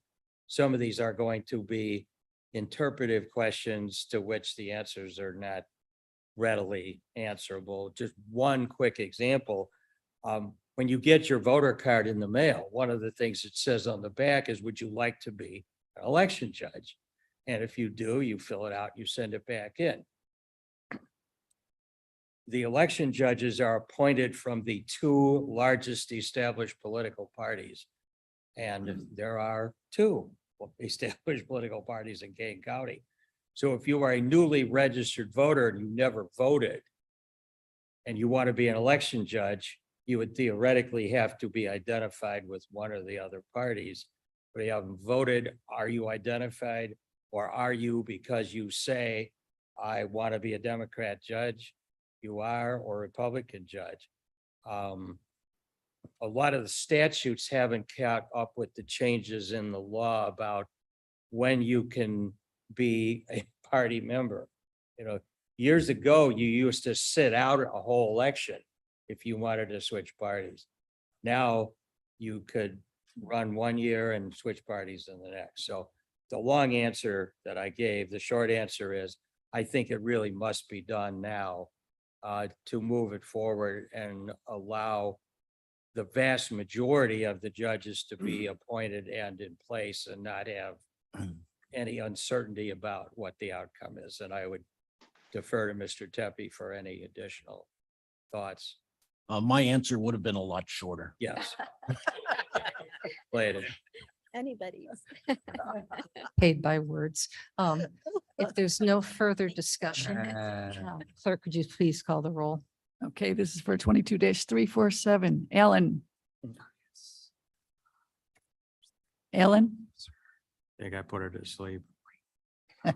Speaker 3: some of these are going to be interpretive questions to which the answers are not readily answerable. Just one quick example. When you get your voter card in the mail, one of the things it says on the back is, would you like to be an election judge? And if you do, you fill it out, you send it back in. The election judges are appointed from the two largest established political parties. And there are two established political parties in Kane County. So if you are a newly registered voter and you never voted and you want to be an election judge, you would theoretically have to be identified with one or the other parties. But you haven't voted, are you identified? Or are you, because you say, I want to be a Democrat judge, you are, or Republican judge? A lot of the statutes haven't caught up with the changes in the law about when you can be a party member. You know, years ago, you used to sit out a whole election if you wanted to switch parties. Now you could run 1 year and switch parties in the next. So the long answer that I gave, the short answer is, I think it really must be done now to move it forward and allow the vast majority of the judges to be appointed and in place and not have any uncertainty about what the outcome is. And I would defer to Mr. Tepe for any additional thoughts.
Speaker 20: My answer would have been a lot shorter.
Speaker 3: Yes. Later.
Speaker 12: Anybody's.
Speaker 1: Paid by words. If there's no further discussion, clerk, could you please call the roll?
Speaker 9: Okay, this is for 22-347. Alan. Alan,
Speaker 3: I think I put her to sleep.
Speaker 9: how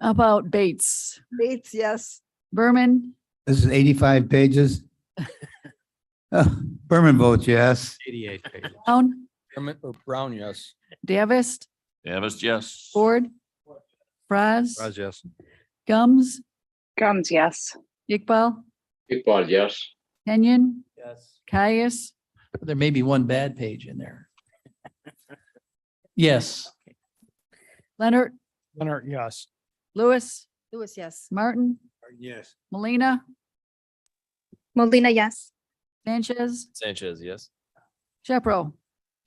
Speaker 9: about Bates?
Speaker 5: Bates, yes.
Speaker 9: Berman,
Speaker 18: This is 85 pages. Berman votes yes.
Speaker 3: 88 pages.
Speaker 9: Brown,
Speaker 3: Brown, yes.
Speaker 9: Davis,
Speaker 7: Davis, yes.
Speaker 9: Ford, Fries,
Speaker 3: yes.
Speaker 9: Gums,
Speaker 4: Gums, yes.
Speaker 9: Iqbal,
Speaker 7: Iqbal, yes.
Speaker 9: Kenyon,
Speaker 3: Yes.
Speaker 9: Caius,
Speaker 2: There may be one bad page in there. Yes.
Speaker 9: Leonard,
Speaker 15: Leonard, yes.
Speaker 9: Lewis,
Speaker 1: Lewis, yes.
Speaker 9: Martin,
Speaker 3: Yes.
Speaker 9: Molina,
Speaker 19: Molina, yes.
Speaker 9: Sanchez,
Speaker 21: Sanchez, yes.
Speaker 9: Shepro.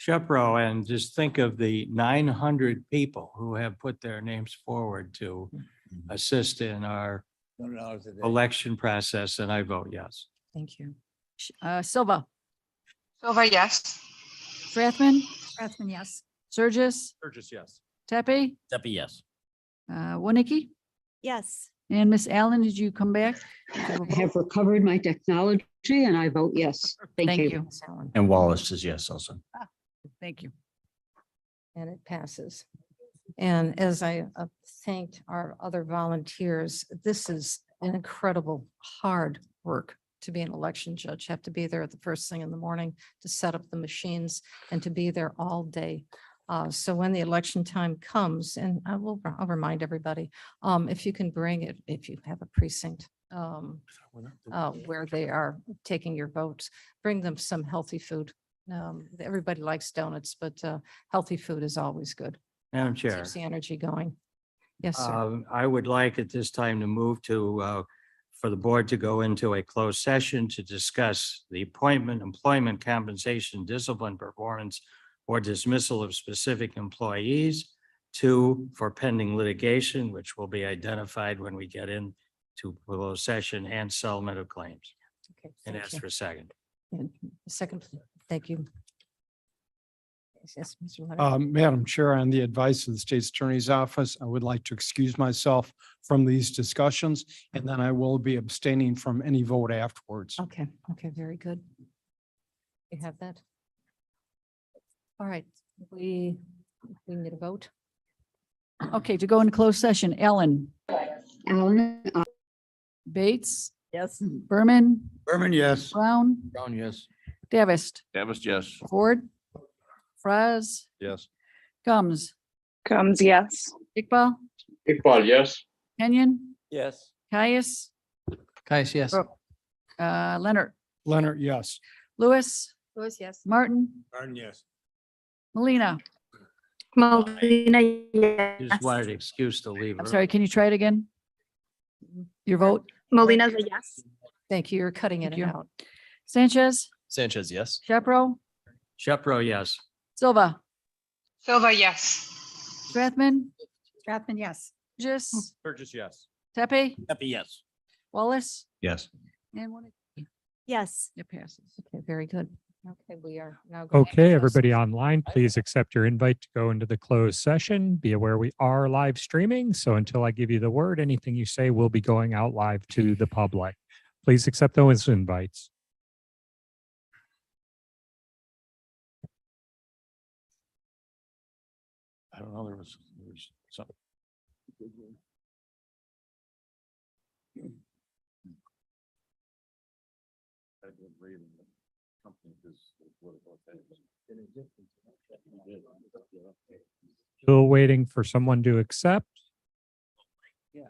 Speaker 3: Shepro, and just think of the 900 people who have put their names forward to assist in our election process, and I vote yes.
Speaker 1: Thank you.
Speaker 9: Silva,
Speaker 4: Silva, yes.
Speaker 9: Strathman,
Speaker 19: Strathman, yes.
Speaker 9: Surges,
Speaker 8: Burgess, yes.
Speaker 9: Tepe,
Speaker 20: Tepe, yes.
Speaker 9: Winnicke,
Speaker 12: Yes.
Speaker 9: and Miss Allen, did you come back?
Speaker 16: I have recovered my technology and I vote yes. Thank you.
Speaker 1: Ms. Allen.
Speaker 20: And Wallace says yes also.
Speaker 9: Thank you.
Speaker 1: And it passes. And as I thanked our other volunteers, this is an incredible, hard work to be an election judge. You have to be there at the first thing in the morning to set up the machines and to be there all day. So when the election time comes, and I'll remind everybody, if you can bring it, if you have a precinct where they are taking your votes, bring them some healthy food. Everybody likes donuts, but healthy food is always good.
Speaker 3: Madam Chair.
Speaker 1: Keeps the energy going. Yes, sir.
Speaker 3: I would like at this time to move to, for the board to go into a closed session to discuss the appointment, employment, compensation, discipline, performance, or dismissal of specific employees. 2, for pending litigation, which will be identified when we get into closed session, and settlement of claims.
Speaker 1: Okay,
Speaker 3: And
Speaker 1: thank
Speaker 3: ask
Speaker 1: you.
Speaker 3: for a second.
Speaker 1: And second, thank you. Yes, Mr. Leonard.
Speaker 17: Madam Chair, on the advice of the State's Attorney's Office, I would like to excuse myself from these discussions, and then I will be abstaining from any vote afterwards.
Speaker 1: Okay, very good. You have that? All right, we need a vote.
Speaker 9: Okay, to go into closed session, Ellen,
Speaker 16: Alan,
Speaker 9: Bates,
Speaker 5: Yes.
Speaker 9: Berman,
Speaker 18: Berman, yes.
Speaker 9: Brown,
Speaker 3: Brown, yes.
Speaker 9: Davis,
Speaker 7: Davis, yes.
Speaker 9: Ford, Fries,
Speaker 3: Yes.
Speaker 9: Gums,
Speaker 4: Gums, yes.
Speaker 9: Iqbal,
Speaker 7: Kickball, yes.
Speaker 10: Kenyon,
Speaker 2: Yes.
Speaker 10: Caius,
Speaker 2: Caius, yes.
Speaker 10: Leonard,
Speaker 17: Leonard, yes.
Speaker 10: Lewis,
Speaker 11: Louis, yes.
Speaker 10: Martin,
Speaker 15: Martin, yes.
Speaker 10: Molina.
Speaker 13: Molina,
Speaker 3: Just wanted an excuse to leave.
Speaker 10: I'm
Speaker 3: early.
Speaker 10: sorry, can you try it again? Your vote?
Speaker 13: Molina's a yes.
Speaker 1: Thank you. You're cutting in
Speaker 10: Thank
Speaker 1: and
Speaker 10: you.
Speaker 1: out.
Speaker 10: Sanchez,
Speaker 21: Sanchez, yes.
Speaker 10: Shepro,
Speaker 3: Shepro, yes.
Speaker 10: Silva,
Speaker 4: Silva, yes.
Speaker 10: Strathman,
Speaker 1: Strathman, yes.
Speaker 10: Burgess,
Speaker 8: Burgess, yes.
Speaker 10: Tepe,
Speaker 20: Happy, yes.
Speaker 10: Wallace,
Speaker 3: Yes.
Speaker 10: and one.
Speaker 12: Yes.
Speaker 10: It passes.
Speaker 1: Okay, very good. Okay, we are now. going to
Speaker 6: Okay,
Speaker 1: close
Speaker 6: everybody online, please accept your invite to go into the closed session. Be aware we are live streaming. So until I give you the word, anything you say will be going out live to the public. Please accept those invites.
Speaker 20: I don't know, there was something.
Speaker 6: Still waiting for someone to accept.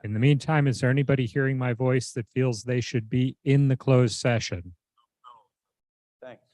Speaker 6: In the meantime, is there anybody hearing my voice that feels they should be in the closed session?
Speaker 2: Thanks.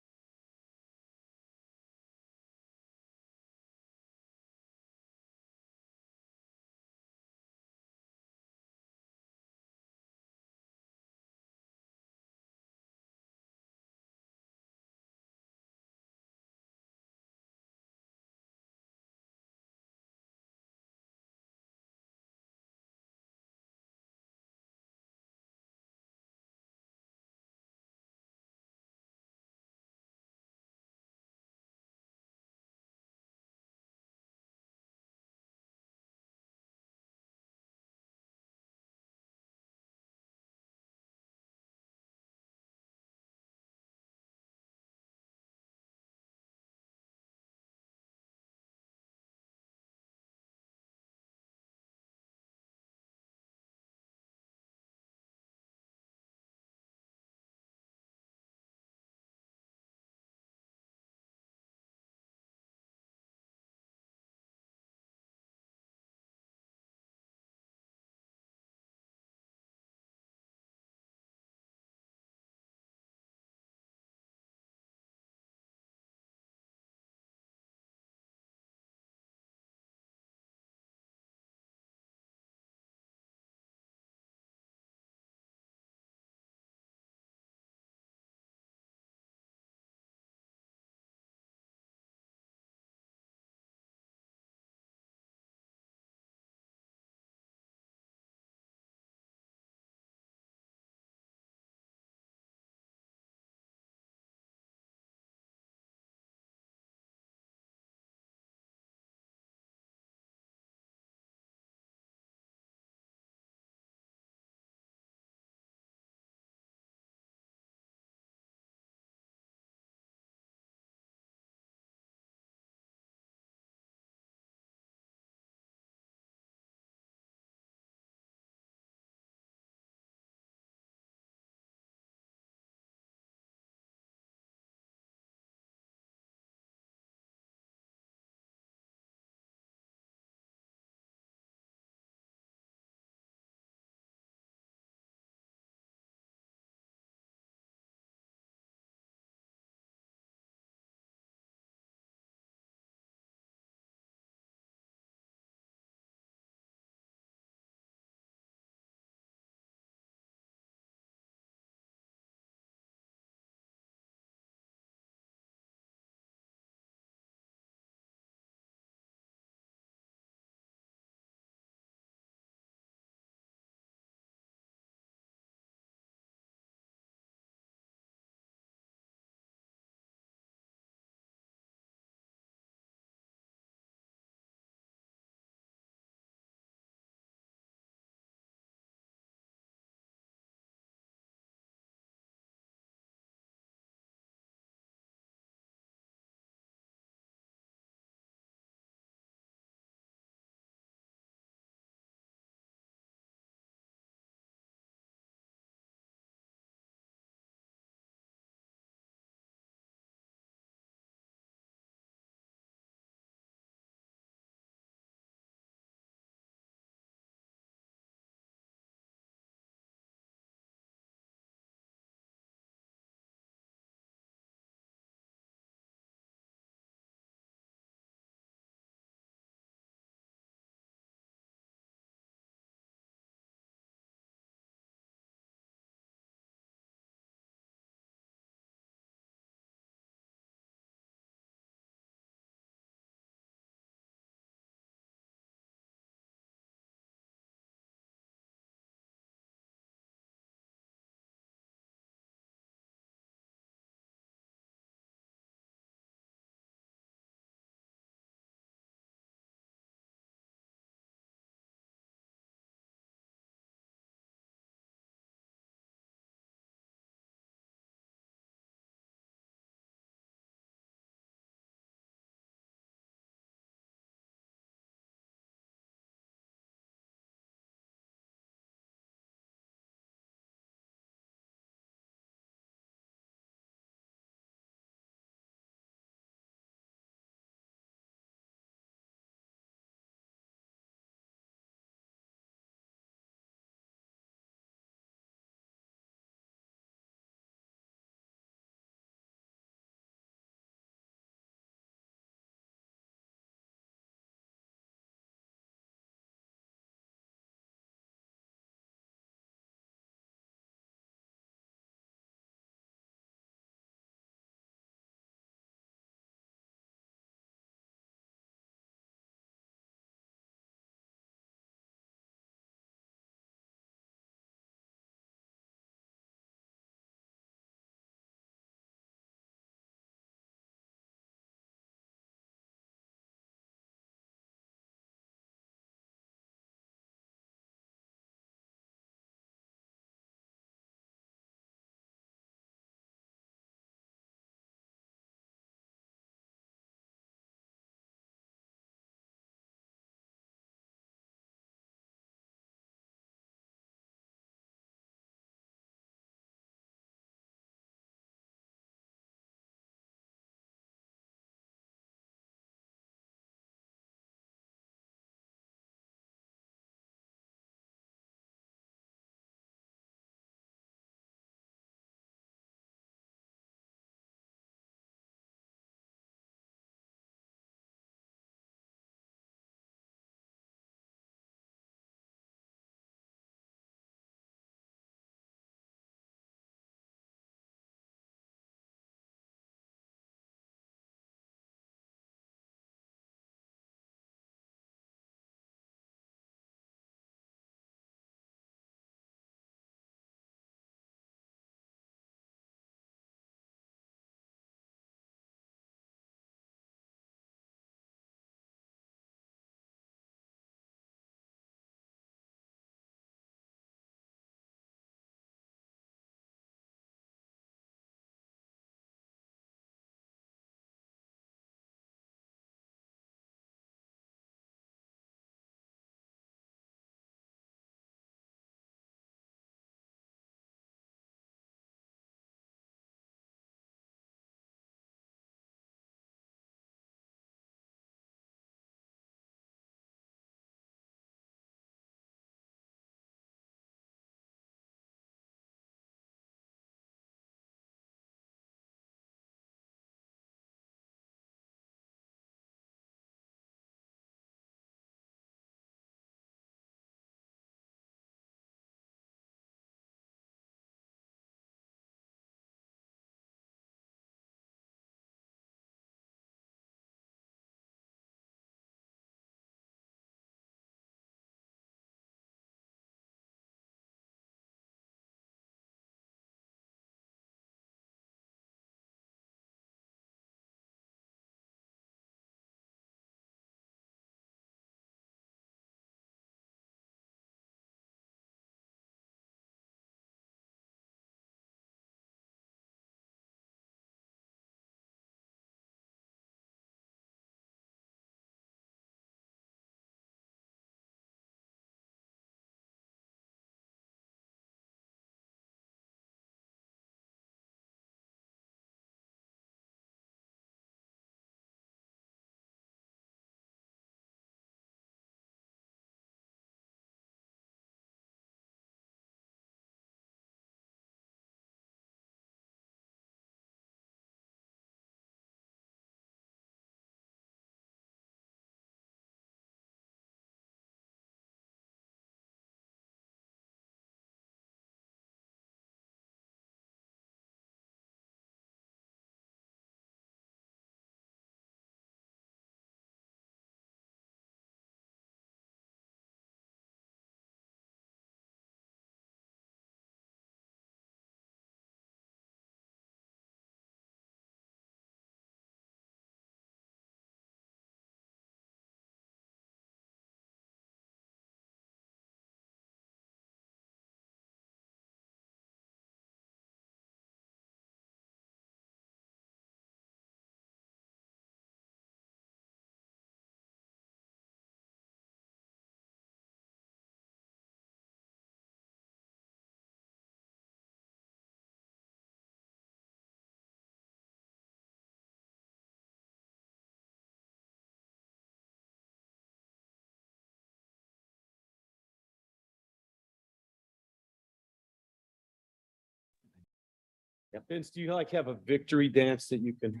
Speaker 8: Vince, do you like have a victory dance that you can?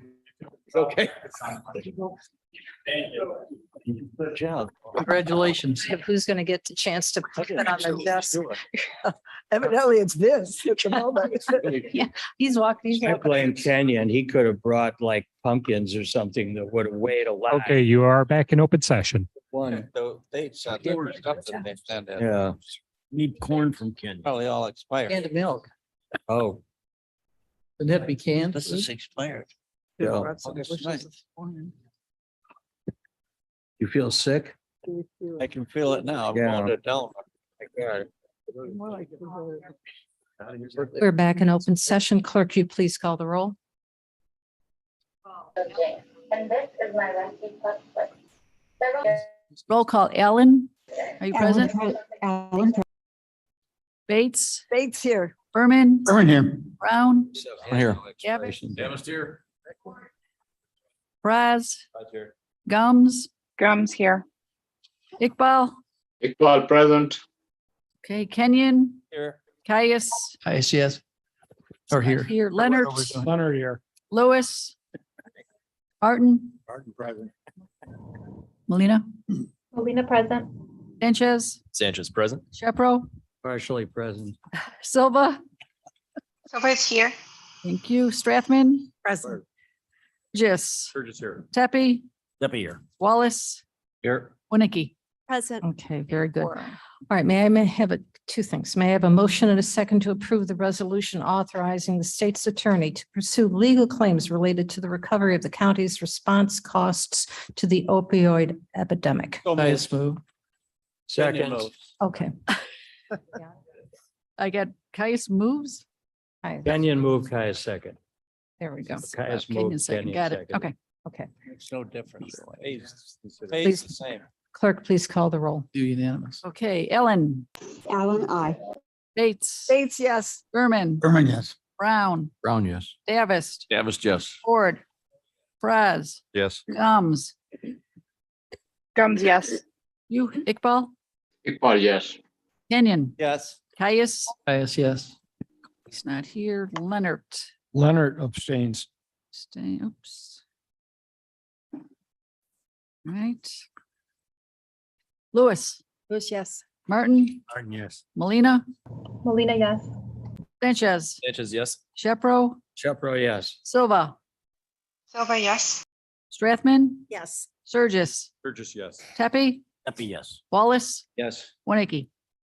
Speaker 8: Okay.
Speaker 3: Good job.
Speaker 2: Congratulations.
Speaker 1: Who's going to get the chance to put it on their desk?
Speaker 5: Evidently, it's this at the moment.
Speaker 1: Yeah, he's walking.
Speaker 3: I blame Kenya, and he could have brought like pumpkins or something that would have weighed a lot.
Speaker 6: Okay, you are back in open session.
Speaker 3: One.
Speaker 7: Yeah.
Speaker 3: Yeah. Need corn from Kenya.
Speaker 7: Probably all expired.
Speaker 2: Canned milk.
Speaker 3: Oh,
Speaker 2: Didn't have to be canned.
Speaker 7: This is expired.
Speaker 3: yeah. You feel sick?
Speaker 7: I can feel it now. I'm
Speaker 3: Yeah.
Speaker 7: going to tell them.
Speaker 1: We're back in open session. Clerk, you please call the roll.
Speaker 9: Roll call. Allen, are you present?
Speaker 5: Alan
Speaker 9: Bates,
Speaker 5: Bates here.
Speaker 9: Berman,
Speaker 18: Berman here.
Speaker 9: Brown,
Speaker 7: Here.
Speaker 9: Gavish,
Speaker 7: Davis here.
Speaker 9: Raz, Gums,
Speaker 19: Gums here.
Speaker 9: Iqbal.
Speaker 7: Iqbal present.
Speaker 9: Okay, Kenyon,
Speaker 7: Here.
Speaker 9: Caius.
Speaker 2: Yes. Or here.
Speaker 9: Here, Leonard,
Speaker 17: Leonard here.
Speaker 9: Lewis, Martin,
Speaker 3: Martin present.
Speaker 9: Molina,
Speaker 19: Molina present.
Speaker 9: Sanchez,
Speaker 21: Sanchez present.
Speaker 9: Shepro,
Speaker 3: Partially present.
Speaker 9: Silva.
Speaker 4: Silva is here.
Speaker 9: Thank you. Strathman,
Speaker 5: Present.
Speaker 9: Gis,
Speaker 8: Burgess here.
Speaker 9: Tepe,
Speaker 7: Step here.
Speaker 9: Wallace,
Speaker 3: Here.
Speaker 9: Winnicke.
Speaker 12: Present.
Speaker 1: Okay, very good. All right, may I have two things? May I have a motion and a second to approve the resolution authorizing the state's attorney to pursue legal claims related to the recovery of the county's response costs to the opioid epidemic?
Speaker 2: Highest move.
Speaker 3: Second.
Speaker 1: Okay.
Speaker 9: I get Caius moves.
Speaker 3: Kenyon moved, Kaya second.
Speaker 1: There we go.
Speaker 3: Kaya's
Speaker 9: Kenyon
Speaker 3: moved,
Speaker 9: second.
Speaker 3: Kenyon
Speaker 9: Got it.
Speaker 3: second.
Speaker 9: Okay.
Speaker 1: Okay.
Speaker 7: Makes no difference.
Speaker 1: Please.
Speaker 7: Phase the same.
Speaker 1: Clerk, please call the roll.
Speaker 2: Do unanimous.
Speaker 9: Okay, Ellen,
Speaker 16: Alan, I.
Speaker 9: Bates,
Speaker 5: Bates, yes.
Speaker 9: Berman,
Speaker 18: Berman, yes.
Speaker 9: Brown,
Speaker 3: Brown, yes.
Speaker 9: Davis,
Speaker 7: Davis, yes.
Speaker 9: Ford, Fraz,
Speaker 7: Yes.
Speaker 9: Gums.
Speaker 19: Gums, yes.
Speaker 9: You, Iqbal,
Speaker 7: Iqbal, yes.
Speaker 9: Kenyon,
Speaker 7: Yes.
Speaker 9: Caius.
Speaker 2: Yes.
Speaker 9: He's not here. Leonard.
Speaker 17: Leonard abstains.
Speaker 9: Stay, oops. Right. Lewis,
Speaker 5: Lewis, yes.
Speaker 9: Martin,
Speaker 3: Martin, yes.
Speaker 9: Molina,
Speaker 19: Molina, yes.
Speaker 9: Sanchez,
Speaker 21: Sanchez, yes.
Speaker 9: Shepro,
Speaker 3: Shepro, yes.
Speaker 9: Silva,
Speaker 4: Silva, yes.
Speaker 9: Strathman,
Speaker 5: Yes.
Speaker 8: Burgess,
Speaker 9: Surgis,
Speaker 8: yes.
Speaker 9: Tepe,
Speaker 7: Happy, yes.
Speaker 9: Wallace,
Speaker 3: Yes.
Speaker 9: Winnicke.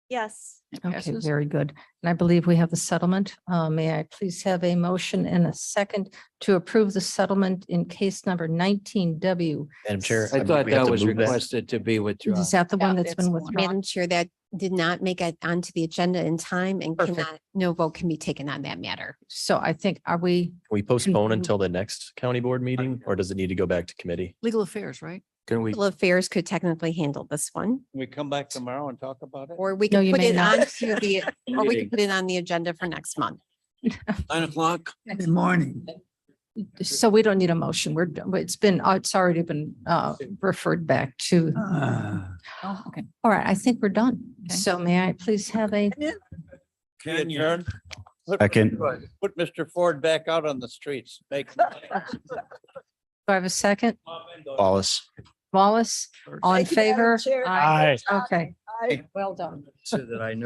Speaker 12: Yes.
Speaker 9: It
Speaker 1: Okay,
Speaker 9: passes.
Speaker 1: very good. And I believe we have the settlement. May I please have a motion and a second to approve the settlement in case number 19W?
Speaker 21: Madam Chair.
Speaker 3: I thought
Speaker 21: we have
Speaker 3: that
Speaker 21: to
Speaker 3: was
Speaker 21: move
Speaker 3: requested to be withdrawn.
Speaker 1: Is that the one
Speaker 9: Yeah,
Speaker 1: that's
Speaker 9: it's
Speaker 1: been
Speaker 9: the one.
Speaker 1: withdrawn?
Speaker 11: Madam Chair, that did not make it onto the agenda in time and
Speaker 1: Perfect.
Speaker 11: cannot, no vote can be taken on that matter.
Speaker 1: So I think, are we,
Speaker 21: Can we postpone
Speaker 1: Continue.
Speaker 21: until the next county board meeting or does it need to go back to committee?
Speaker 9: Legal affairs, right?
Speaker 3: Can we,
Speaker 11: Legal Affairs could technically handle this one,
Speaker 7: Can we come back tomorrow and talk about it?
Speaker 11: or we
Speaker 1: No,
Speaker 11: can
Speaker 1: you
Speaker 11: put
Speaker 1: may
Speaker 11: it
Speaker 1: not.
Speaker 11: on to the, or we
Speaker 3: Meeting.
Speaker 11: can put it on the agenda for next month.
Speaker 7: 9:00.
Speaker 18: Good morning.
Speaker 1: so we don't need a motion. We're, it's been, it's already been referred back to.
Speaker 9: Oh, okay.
Speaker 1: All right, I think we're done.
Speaker 9: Okay.
Speaker 1: So may I please have a,
Speaker 7: Can you
Speaker 18: Second.
Speaker 7: put Mr. Ford back out on the streets? Make.
Speaker 1: do I have a second?
Speaker 7: Wallace.
Speaker 1: Wallace, all in
Speaker 5: Thank you, Madam
Speaker 1: favor?
Speaker 5: Chair.
Speaker 1: Aye.
Speaker 6: Aye.
Speaker 1: Okay,
Speaker 5: I.
Speaker 1: well done.
Speaker 3: so that I know.